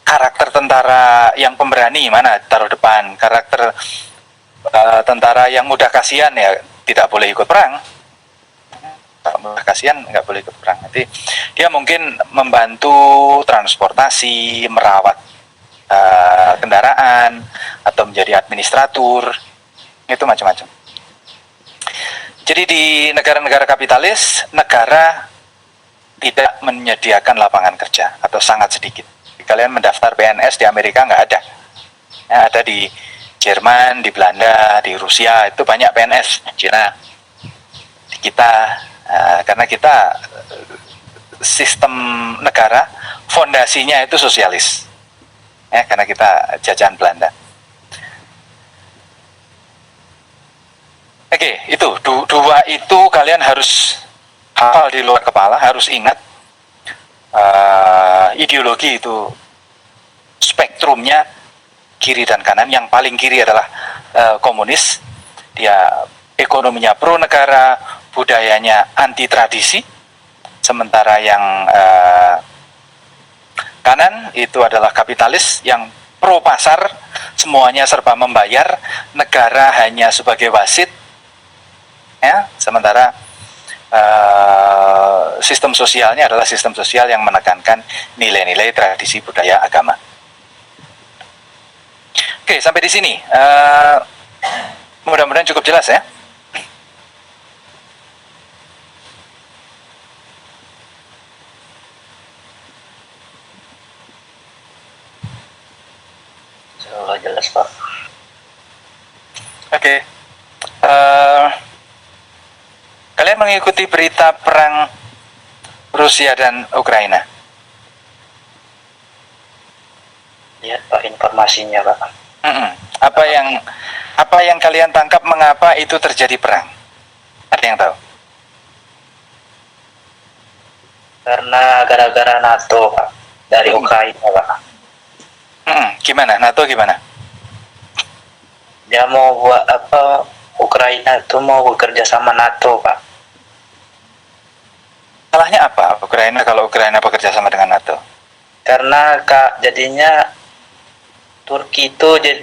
karakter tentara yang pemberani mana taruh depan, karakter tentara yang mudah kasihan, ya tidak boleh ikut perang. Kalau mudah kasihan nggak boleh ikut perang. Nanti dia mungkin membantu transportasi, merawat kendaraan, atau menjadi administratur, itu macam-macam. Jadi di negara-negara kapitalis, negara tidak menyediakan lapangan kerja atau sangat sedikit. Kalian mendaftar PNS di Amerika nggak ada. Ya, ada di Jerman, di Belanda, di Rusia itu banyak PNS. Cina, di kita, karena kita sistem negara fondasinya itu sosialis. Ya, karena kita jajahan Belanda. Oke, itu dua itu kalian harus hafal di luar kepala, harus ingat. Ideologi itu spektrumnya kiri dan kanan. Yang paling kiri adalah komunis, dia ekonominya pro negara, budayanya anti tradisi. Sementara yang kanan itu adalah kapitalis yang pro pasar, semuanya serba membayar, negara hanya sebagai wasit, ya. Sementara sistem sosialnya adalah sistem sosial yang menekankan nilai-nilai tradisi budaya agama. Oke, sampai di sini mudah-mudahan cukup jelas, ya. Sudah jelas, Pak. Oke. Kalian mengikuti berita perang Rusia dan Ukraina? Lihat, Pak, informasinya, Pak. Apa yang kalian tangkap mengapa itu terjadi perang? Ada yang tahu? Karena gara-gara NATO, Pak, dari Ukraina, Pak. Gimana? NATO gimana? Dia mau buat apa? Ukraina itu mau bekerja sama NATO, Pak. Salahnya apa Ukraina kalau Ukraina bekerja sama dengan NATO? Karena jadinya Turki itu jadi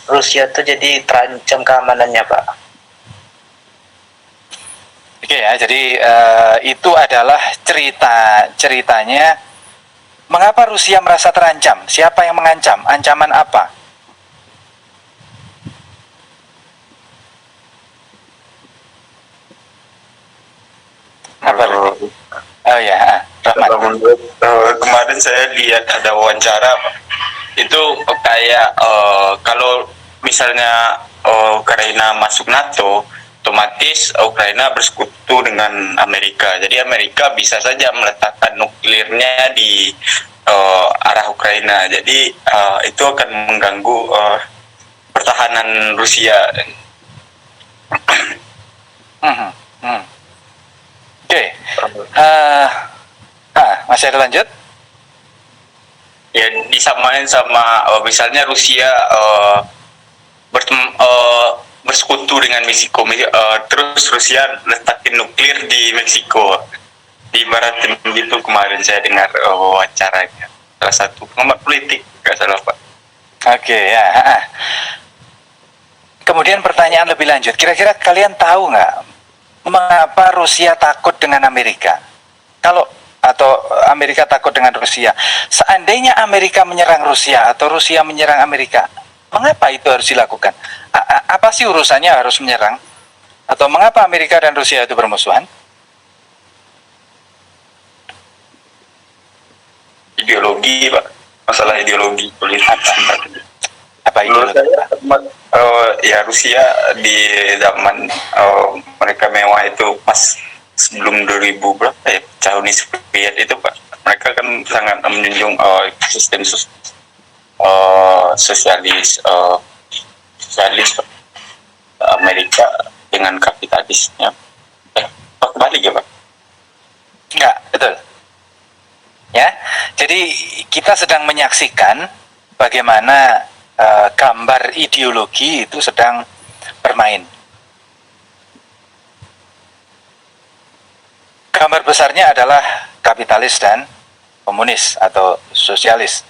Rusia itu jadi terancam keamanannya, Pak. Oke, ya, jadi itu adalah ceritanya mengapa Rusia merasa terancam? Siapa yang mengancam? Ancaman apa? Oh ya, Rahmat. Kemarin saya lihat ada wawancara, itu kayak kalau misalnya Ukraina masuk NATO, otomatis Ukraina bersekutu dengan Amerika. Jadi Amerika bisa saja meletakkan nuklirnya di arah Ukraina. Jadi itu akan mengganggu pertahanan Rusia. Oke. Masih ada lanjut? Ya disamain sama misalnya Rusia bersekutu dengan Meksiko, terus Rusia letakin nuklir di Meksiko. Di barat itu kemarin saya dengar wawancaranya salah satu pengamat politik, nggak salah Pak. Oke, ya. Kemudian pertanyaan lebih lanjut, kira-kira kalian tahu nggak mengapa Rusia takut dengan Amerika? Atau Amerika takut dengan Rusia. Seandainya Amerika menyerang Rusia atau Rusia menyerang Amerika, mengapa itu harus dilakukan? Apa sih urusannya harus menyerang? Atau mengapa Amerika dan Rusia itu bermusuhan? Ideologi Pak, masalah ideologi politik. Apa itu? Menurut saya ya Rusia di zaman mereka mewah itu pas sebelum 2000 berapa ya, Uni Soviet itu Pak, mereka kan sangat menjunjung sistem sosialis Pak. Amerika dengan kapitalisnya kembali ya Pak? Enggak, betul. Ya, jadi kita sedang menyaksikan bagaimana gambar ideologi itu sedang bermain. Gambar besarnya adalah kapitalis dan komunis atau sosialis.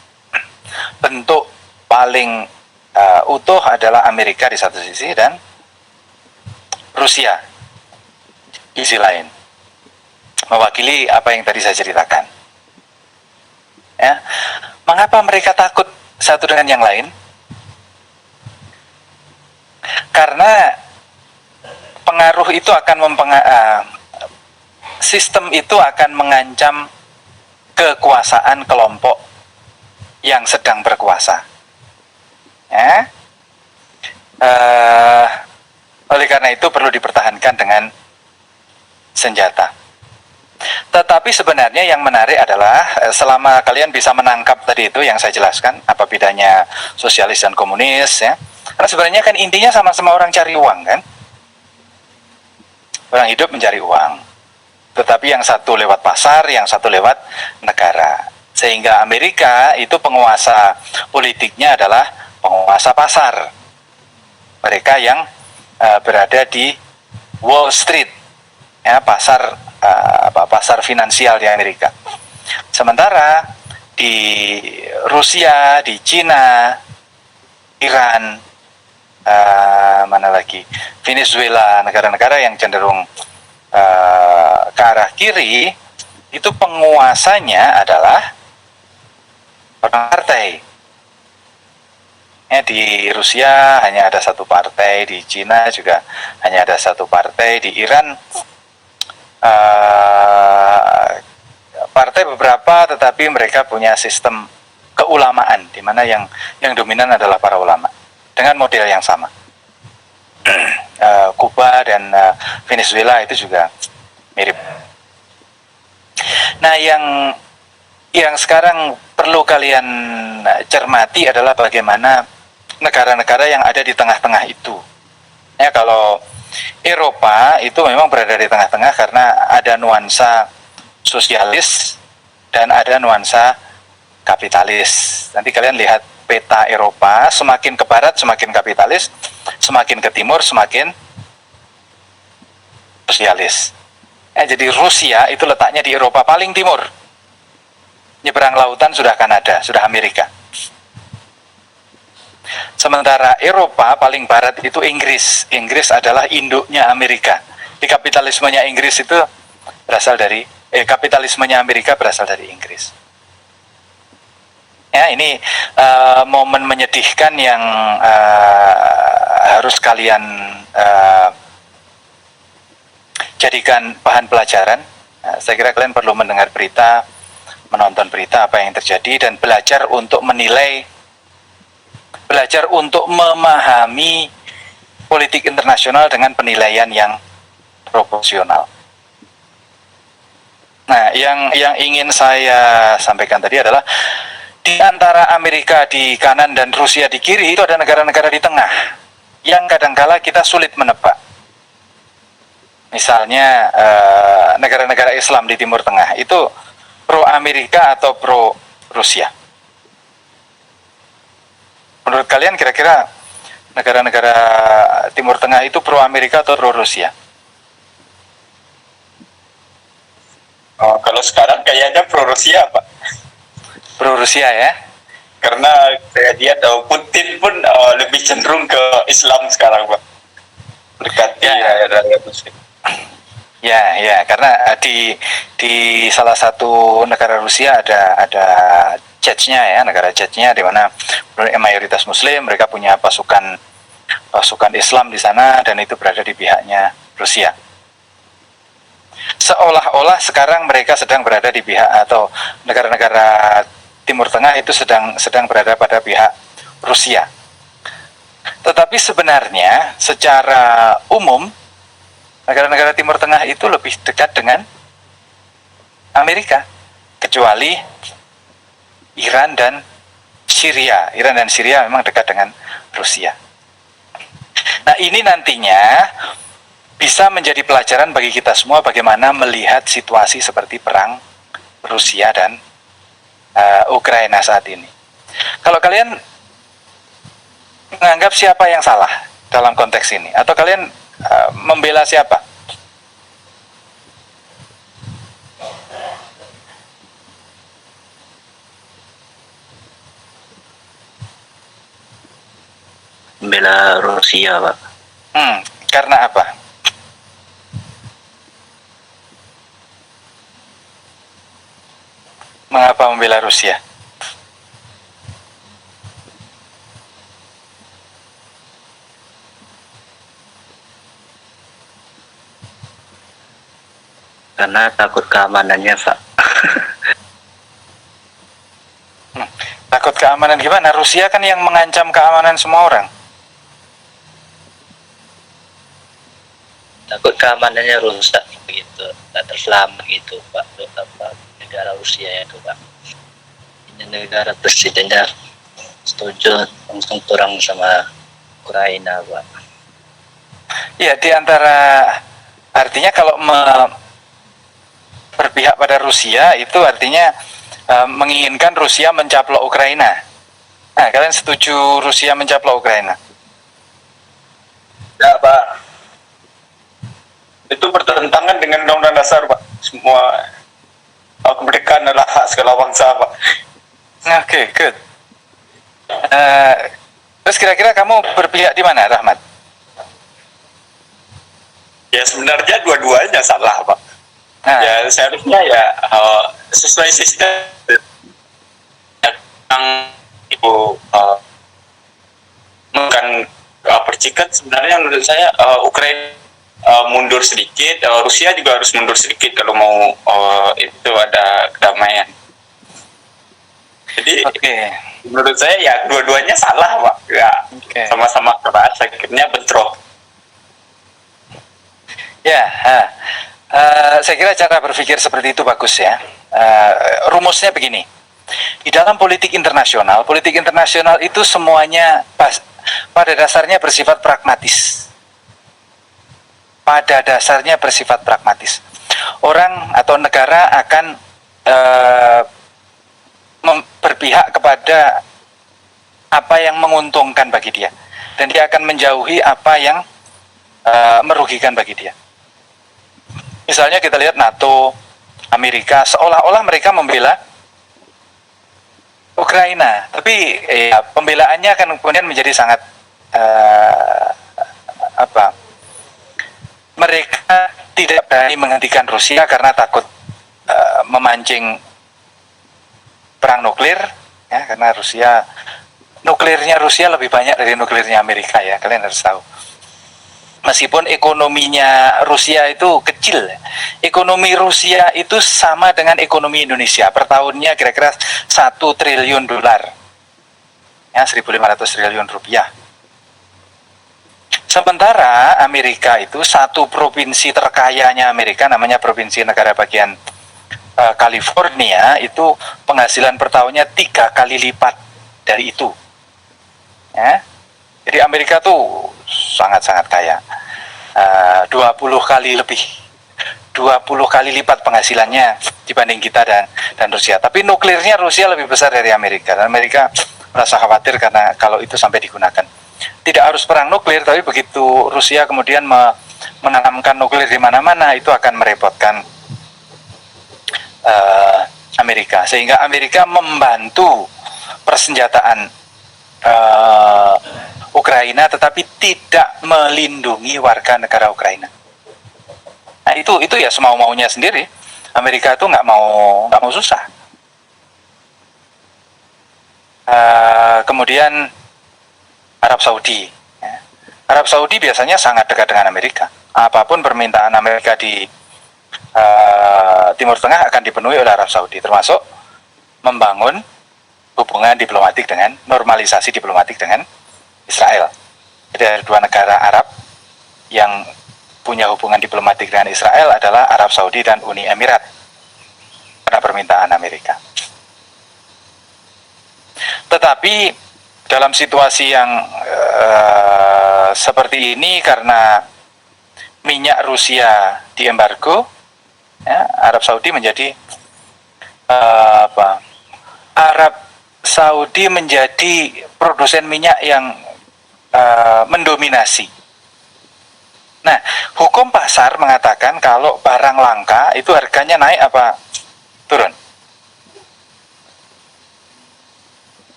Bentuk paling utuh adalah Amerika di satu sisi dan Rusia di sisi lain, mewakili apa yang tadi saya ceritakan. Ya, mengapa mereka takut satu dengan yang lain? Karena pengaruh itu akan sistem itu akan mengancam kekuasaan kelompok yang sedang berkuasa. Ya. Oleh karena itu perlu dipertahankan dengan senjata. Tetapi sebenarnya yang menarik adalah selama kalian bisa menangkap tadi itu yang saya jelaskan, apa bedanya sosialis dan komunis, ya. Karena sebenarnya kan intinya sama-sama orang cari uang kan. Orang hidup mencari uang. Tetapi yang satu lewat pasar, yang satu lewat negara. Sehingga Amerika itu penguasa politiknya adalah penguasa pasar. Mereka yang berada di Wall Street, ya, pasar finansial di Amerika. Sementara di Rusia, di Cina, Iran, mana lagi, Venezuela, negara-negara yang cenderung ke arah kiri, itu penguasanya adalah partai. Di Rusia hanya ada satu partai, di Cina juga hanya ada satu partai, di Iran partai beberapa, tetapi mereka punya sistem keulamaan di mana yang dominan adalah para ulama dengan model yang sama. Kuba dan Venezuela itu juga mirip. Nah, yang sekarang perlu kalian cermati adalah bagaimana negara-negara yang ada di tengah-tengah itu. Ya, kalau Eropa itu memang berada di tengah-tengah karena ada nuansa sosialis dan ada nuansa kapitalis. Nanti kalian lihat peta Eropa, semakin ke barat semakin kapitalis, semakin ke timur semakin sosialis. Jadi Rusia itu letaknya di Eropa paling timur. Nyeberang lautan sudah Kanada, sudah Amerika. Sementara Eropa paling barat itu Inggris. Inggris adalah induknya Amerika. Di kapitalismenya Inggris itu berasal dari kapitalismenya Amerika berasal dari Inggris. Ya, ini momen menyedihkan yang harus kalian jadikan bahan pelajaran. Saya kira kalian perlu mendengar berita, menonton berita apa yang terjadi, dan belajar untuk menilai, belajar untuk memahami politik internasional dengan penilaian yang proporsional. Nah, yang ingin saya sampaikan tadi adalah di antara Amerika di kanan dan Rusia di kiri itu ada negara-negara di tengah yang kadangkala kita sulit menebak. Misalnya negara-negara Islam di Timur Tengah itu pro Amerika atau pro Rusia. Menurut kalian kira-kira negara-negara Timur Tengah itu pro Amerika atau pro Rusia? Oh, kalau sekarang kayaknya pro Rusia, Pak. Pro Rusia ya. Karena saya lihat Putin pun lebih cenderung ke Islam sekarang, Pak. Mendekati rakyat Muslim. Ya, karena di salah satu negara Rusia ada Chechnya ya, negara Chechnya di mana mayoritas Muslim, mereka punya pasukan Islam di sana dan itu berada di pihaknya Rusia. Seolah-olah sekarang mereka sedang berada di pihak atau negara-negara Timur Tengah itu sedang berada pada pihak Rusia. Tetapi sebenarnya secara umum negara-negara Timur Tengah itu lebih dekat dengan Amerika, kecuali Iran dan Syria. Iran dan Syria memang dekat dengan Rusia. Nah, ini nantinya bisa menjadi pelajaran bagi kita semua bagaimana melihat situasi seperti perang Rusia dan Ukraina saat ini. Kalau kalian menganggap siapa yang salah dalam konteks ini, atau kalian membela siapa? Membela Rusia, Pak. Karena apa? Mengapa membela Rusia? Karena takut keamanannya, Pak. Takut keamanan gimana? Rusia kan yang mengancam keamanan semua orang. Takut keamanannya rusak begitu, tak terselamat gitu, Pak. Apa negara Rusia itu, Pak. Ini negara presidennya setuju langsung perang sama Ukraina, Pak. Ya, di antara artinya kalau berpihak pada Rusia itu artinya menginginkan Rusia mencaplok Ukraina. Nah, kalian setuju Rusia mencaplok Ukraina? Ya, Pak. Itu bertentangan dengan Undang-Undang Dasar, Pak. Semua kemerdekaan adalah hak segala bangsa, Pak. Oke, good. Terus kira-kira kamu berpihak di mana, Rahmat? Ya sebenarnya dua-duanya salah, Pak. Nah, Ya seharusnya ya sesuai sistem yang ibu bukan percikan. Sebenarnya menurut saya Ukraina mundur sedikit, Rusia juga harus mundur sedikit kalau mau itu ada kedamaian. Jadi menurut saya ya dua-duanya salah, Pak. Ya sama-sama keras, akhirnya bentrok. ya, saya kira cara berpikir seperti itu bagus ya. Rumusnya begini. Di dalam politik internasional itu semuanya pada dasarnya bersifat pragmatis. Pada dasarnya bersifat pragmatis. Orang atau negara akan berpihak kepada apa yang menguntungkan bagi dia, dan dia akan menjauhi apa yang merugikan bagi dia. Misalnya kita lihat NATO, Amerika, seolah-olah mereka membela Ukraina, tapi pembelaannya akan kemudian menjadi sangat mereka tidak berani menghentikan Rusia karena takut memancing perang nuklir, ya, karena nuklirnya Rusia lebih banyak dari nuklirnya Amerika, ya, kalian harus tahu. Meskipun ekonominya Rusia itu kecil, ekonomi Rusia itu sama dengan ekonomi Indonesia, per tahunnya kira-kira 1 triliun dolar, ya, 1.500 triliun rupiah. Sementara Amerika itu satu provinsi terkayanya Amerika, namanya provinsi negara bagian California, itu penghasilan per tahunnya 3 kali lipat dari itu. Ya. Jadi Amerika tuh sangat-sangat kaya, 20 kali lebih, 20 kali lipat penghasilannya dibanding kita dan Rusia. Tapi nuklirnya Rusia lebih besar dari Amerika, dan Amerika merasa khawatir karena kalau itu sampai digunakan. Tidak harus perang nuklir, tapi begitu Rusia kemudian menanamkan nuklir di mana-mana, itu akan merepotkan Amerika. Sehingga Amerika membantu persenjataan Ukraina, tetapi tidak melindungi warga negara Ukraina. Nah itu ya semau-maunya sendiri. Amerika itu nggak mau susah. Kemudian Arab Saudi. Arab Saudi biasanya sangat dekat dengan Amerika. Apapun permintaan Amerika di Timur Tengah akan dipenuhi oleh Arab Saudi, termasuk membangun hubungan diplomatik dengan, normalisasi diplomatik dengan Israel. Jadi ada 2 negara Arab yang punya hubungan diplomatik dengan Israel adalah Arab Saudi dan Uni Emirat, pada permintaan Amerika. Tetapi dalam situasi yang seperti ini, karena minyak Rusia diembargo, ya, Arab Saudi menjadi Arab Saudi menjadi produsen minyak yang mendominasi. Nah, hukum pasar mengatakan kalau barang langka itu harganya naik apa turun?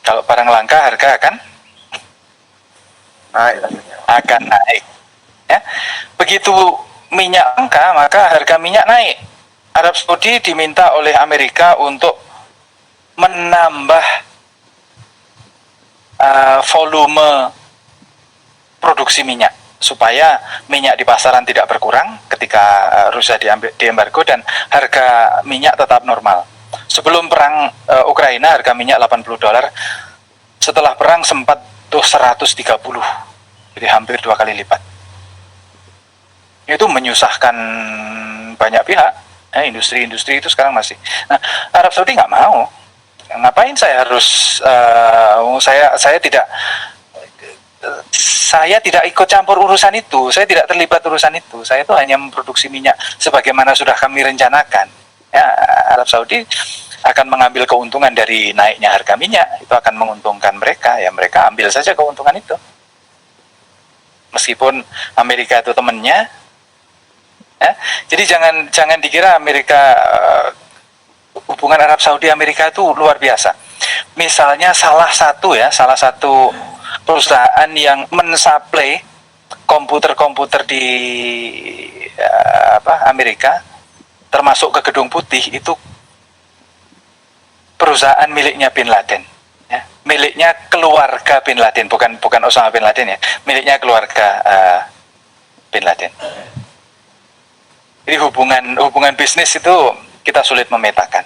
Kalau barang langka harga akan naik. Ya. Begitu minyak langka, maka harga minyak naik. Arab Saudi diminta oleh Amerika untuk menambah volume produksi minyak, supaya minyak di pasaran tidak berkurang ketika Rusia diembargo, dan harga minyak tetap normal. Sebelum perang Ukraina harga minyak $80, setelah perang sempat tuh 130, jadi hampir 2 kali lipat. Itu menyusahkan banyak pihak, industri-industri itu sekarang masih. Nah, Arab Saudi nggak mau. Ngapain saya harus saya tidak ikut campur urusan itu, saya tidak terlibat urusan itu, saya itu hanya memproduksi minyak sebagaimana sudah kami rencanakan. Ya, Arab Saudi akan mengambil keuntungan dari naiknya harga minyak, itu akan menguntungkan mereka, ya mereka ambil saja keuntungan itu. Meskipun Amerika itu temannya, ya. Jadi jangan dikira Amerika, hubungan Arab Saudi Amerika itu luar biasa. Misalnya salah satu perusahaan yang mensuplai komputer-komputer di Amerika, termasuk ke Gedung Putih, itu perusahaan miliknya Bin Laden, ya. Miliknya keluarga Bin Laden, bukan Osama Bin Laden, ya, miliknya keluarga Bin Laden. Jadi hubungan bisnis itu kita sulit memetakan,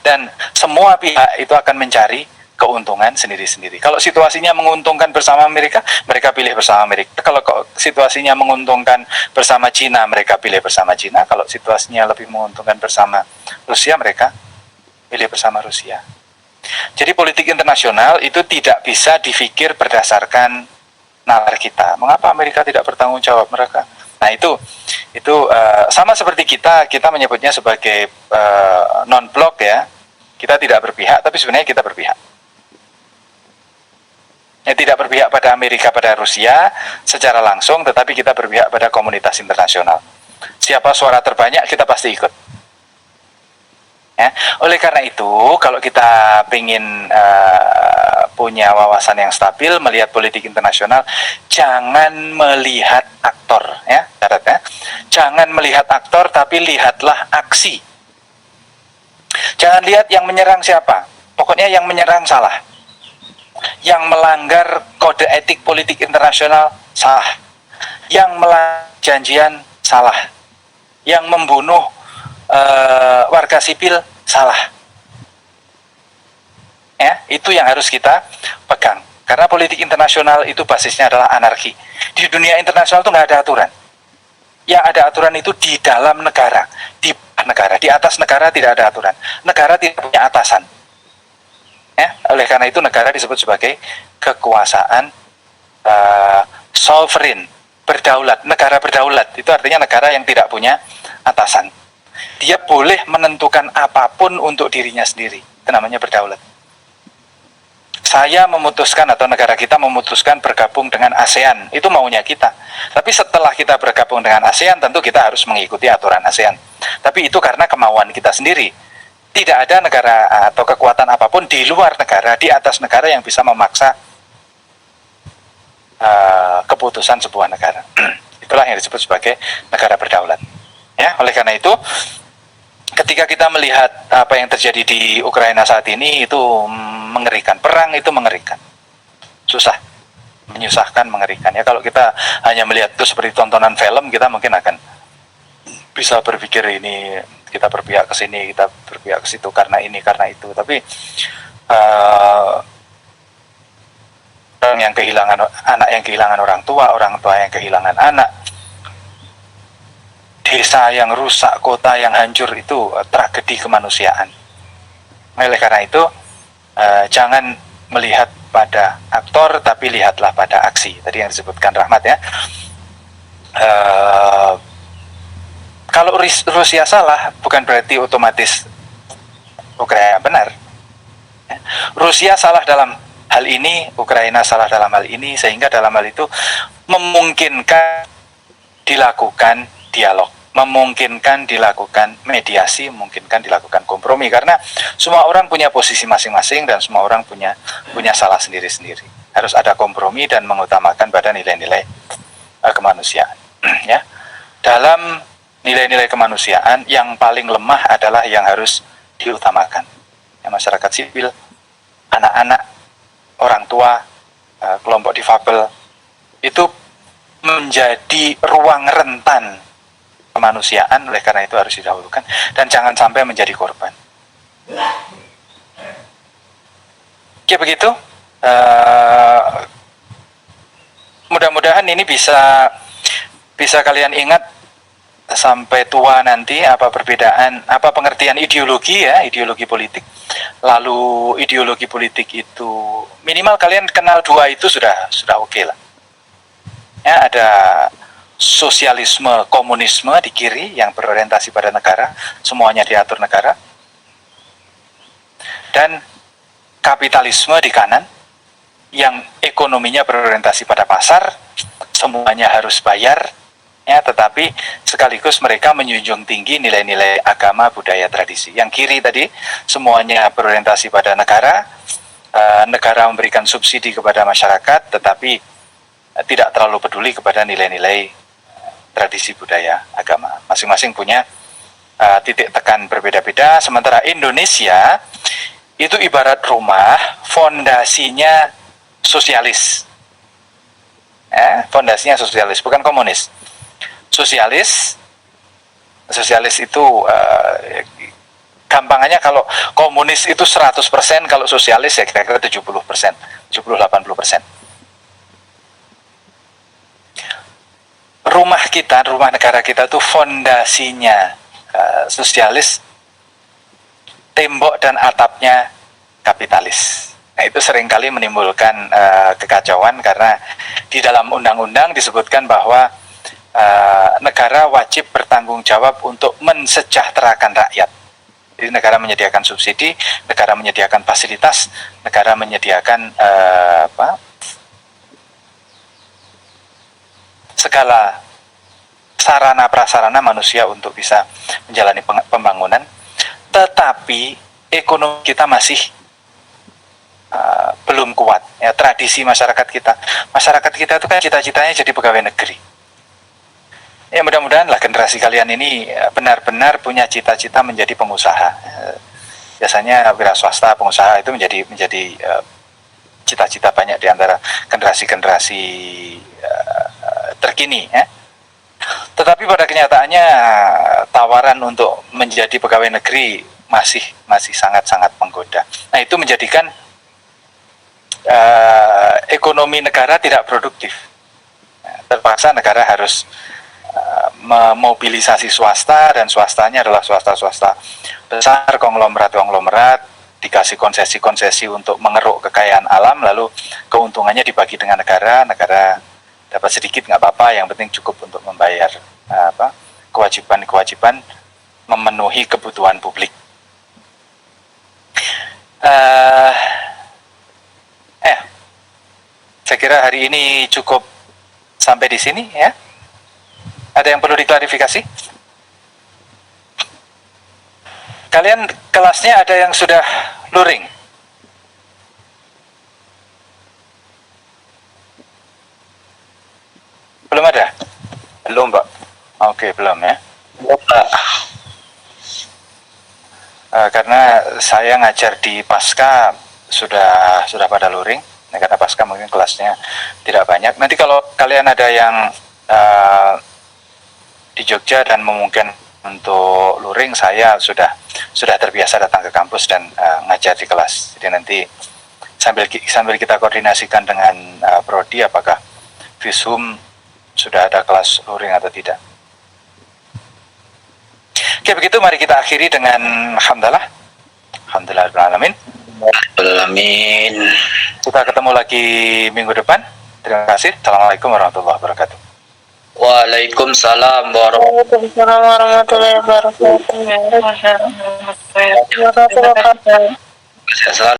dan semua pihak itu akan mencari keuntungan sendiri-sendiri. Kalau situasinya menguntungkan bersama Amerika, mereka pilih bersama Amerika. Kalau situasinya menguntungkan bersama Cina, mereka pilih bersama Cina. Kalau situasinya lebih menguntungkan bersama Rusia, mereka pilih bersama Rusia. Jadi politik internasional itu tidak bisa difikir berdasarkan nalar kita. Mengapa Amerika tidak bertanggung jawab mereka? Nah itu sama seperti kita menyebutnya sebagai non-blok, ya. Kita tidak berpihak, tapi sebenarnya kita berpihak. Ya, tidak berpihak pada Amerika, pada Rusia secara langsung, tetapi kita berpihak pada komunitas internasional. Siapa suara terbanyak, kita pasti ikut. Ya. Oleh karena itu, kalau kita ingin punya wawasan yang stabil, melihat politik internasional, jangan melihat aktor, ya, syaratnya. Jangan melihat aktor, tapi lihatlah aksi. Jangan lihat yang menyerang siapa, pokoknya yang menyerang salah. Yang melanggar kode etik politik internasional salah, yang melanggar janjian salah, yang membunuh warga sipil salah. Ya, itu yang harus kita pegang. Karena politik internasional itu basisnya adalah anarki. Di dunia internasional itu nggak ada aturan. Yang ada aturan itu di dalam negara, di negara, di atas negara tidak ada aturan. Negara tidak punya atasan. Ya, oleh karena itu negara disebut sebagai kekuasaan sovereign, berdaulat. Negara berdaulat itu artinya negara yang tidak punya atasan. Dia boleh menentukan apapun untuk dirinya sendiri. Itu namanya berdaulat. Saya memutuskan atau negara kita memutuskan bergabung dengan ASEAN, itu maunya kita. Tapi setelah kita bergabung dengan ASEAN, tentu kita harus mengikuti aturan ASEAN. Tapi itu karena kemauan kita sendiri. Tidak ada negara atau kekuatan apapun di luar negara, di atas negara yang bisa memaksa keputusan sebuah negara. Itulah yang disebut sebagai negara berdaulat. Ya, oleh karena itu, ketika kita melihat apa yang terjadi di Ukraina saat ini itu mengerikan. Perang itu mengerikan. Susah, menyusahkan, mengerikan. Ya, kalau kita hanya melihat itu seperti tontonan film, kita mungkin akan bisa berpikir ini kita berpihak ke sini, kita berpihak ke situ karena ini, karena itu. Tapi orang yang kehilangan anak, yang kehilangan orang tua yang kehilangan anak, desa yang rusak, kota yang hancur, itu tragedi kemanusiaan. Oleh karena itu, jangan melihat pada aktor, tapi lihatlah pada aksi. Tadi yang disebutkan Rahmat ya. Kalau Rusia salah, bukan berarti otomatis Ukraina benar. Rusia salah dalam hal ini, Ukraina salah dalam hal ini, sehingga dalam hal itu memungkinkan dilakukan dialog, memungkinkan dilakukan mediasi, memungkinkan dilakukan kompromi, karena semua orang punya posisi masing-masing dan semua orang punya salah sendiri-sendiri. Harus ada kompromi dan mengutamakan pada nilai-nilai kemanusiaan. Ya, dalam nilai-nilai kemanusiaan yang paling lemah adalah yang harus diutamakan. Ya, masyarakat sipil, anak-anak, orang tua, kelompok difabel, itu menjadi ruang rentan kemanusiaan, oleh karena itu harus didahulukan dan jangan sampai menjadi korban. Oke, begitu. Mudah-mudahan ini bisa kalian ingat sampai tua nanti, apa perbedaan, apa pengertian ideologi ya, ideologi politik. Lalu ideologi politik itu minimal kalian kenal dua itu sudah oke lah. Ya, ada sosialisme, komunisme di kiri yang berorientasi pada negara, semuanya diatur negara. Dan kapitalisme di kanan yang ekonominya berorientasi pada pasar, semuanya harus bayar. Ya, tetapi sekaligus mereka menjunjung tinggi nilai-nilai agama, budaya, tradisi. Yang kiri tadi semuanya berorientasi pada negara, negara memberikan subsidi kepada masyarakat, tetapi tidak terlalu peduli kepada nilai-nilai tradisi, budaya, agama. Masing-masing punya titik tekan berbeda-beda. Sementara Indonesia itu ibarat rumah, fondasinya sosialis. Fondasinya sosialis, bukan komunis. Sosialis itu gampangannya kalau komunis itu 100%, kalau sosialis ya kira-kira 70%, 70-80%. Rumah kita, rumah negara kita itu fondasinya sosialis, tembok dan atapnya kapitalis. Nah, itu seringkali menimbulkan kekacauan karena di dalam undang-undang disebutkan bahwa negara wajib bertanggung jawab untuk mensejahterakan rakyat. Jadi negara menyediakan subsidi, negara menyediakan fasilitas, negara menyediakan segala sarana prasarana manusia untuk bisa menjalani pembangunan. Tetapi ekonomi kita masih belum kuat. Ya, tradisi masyarakat kita itu kan cita-citanya jadi pegawai negeri. Ya, mudah-mudahan lah generasi kalian ini benar-benar punya cita-cita menjadi pengusaha. Biasanya wira swasta, pengusaha itu menjadi cita-cita banyak di antara generasi-generasi terkini. Ya. Tetapi pada kenyataannya tawaran untuk menjadi pegawai negeri masih sangat-sangat menggoda. Nah, itu menjadikan ekonomi negara tidak produktif. Terpaksa negara harus memobilisasi swasta, dan swastanya adalah swasta-swasta besar, konglomerat-konglomerat, dikasih konsesi-konsesi untuk mengeruk kekayaan alam, lalu keuntungannya dibagi dengan negara, negara dapat sedikit nggak apa-apa, yang penting cukup untuk membayar kewajiban-kewajiban, memenuhi kebutuhan publik. Saya kira hari ini cukup sampai di sini ya. Ada yang perlu diklarifikasi? Kalian kelasnya ada yang sudah luring? Belum ada? Belum, Pak. Oke, belum ya. Pak. Karena saya ngajar di Pasca sudah pada luring. Nah, karena Pasca mungkin kelasnya tidak banyak. Nanti kalau kalian ada yang di Jogja dan memungkinkan untuk luring, saya sudah terbiasa datang ke kampus dan ngajar di kelas. Jadi nanti sambil kita koordinasikan dengan Prodi apakah Visum sudah ada kelas luring atau tidak. Oke, begitu mari kita akhiri dengan alhamdulillahirrahmanirrahim. Amin. Kita ketemu lagi minggu depan. Terima kasih. Assalamualaikum warahmatullahi wabarakatuh. Waalaikumsalam warahmatullahi wabarakatuh. warahmatullahi wabarakatuh.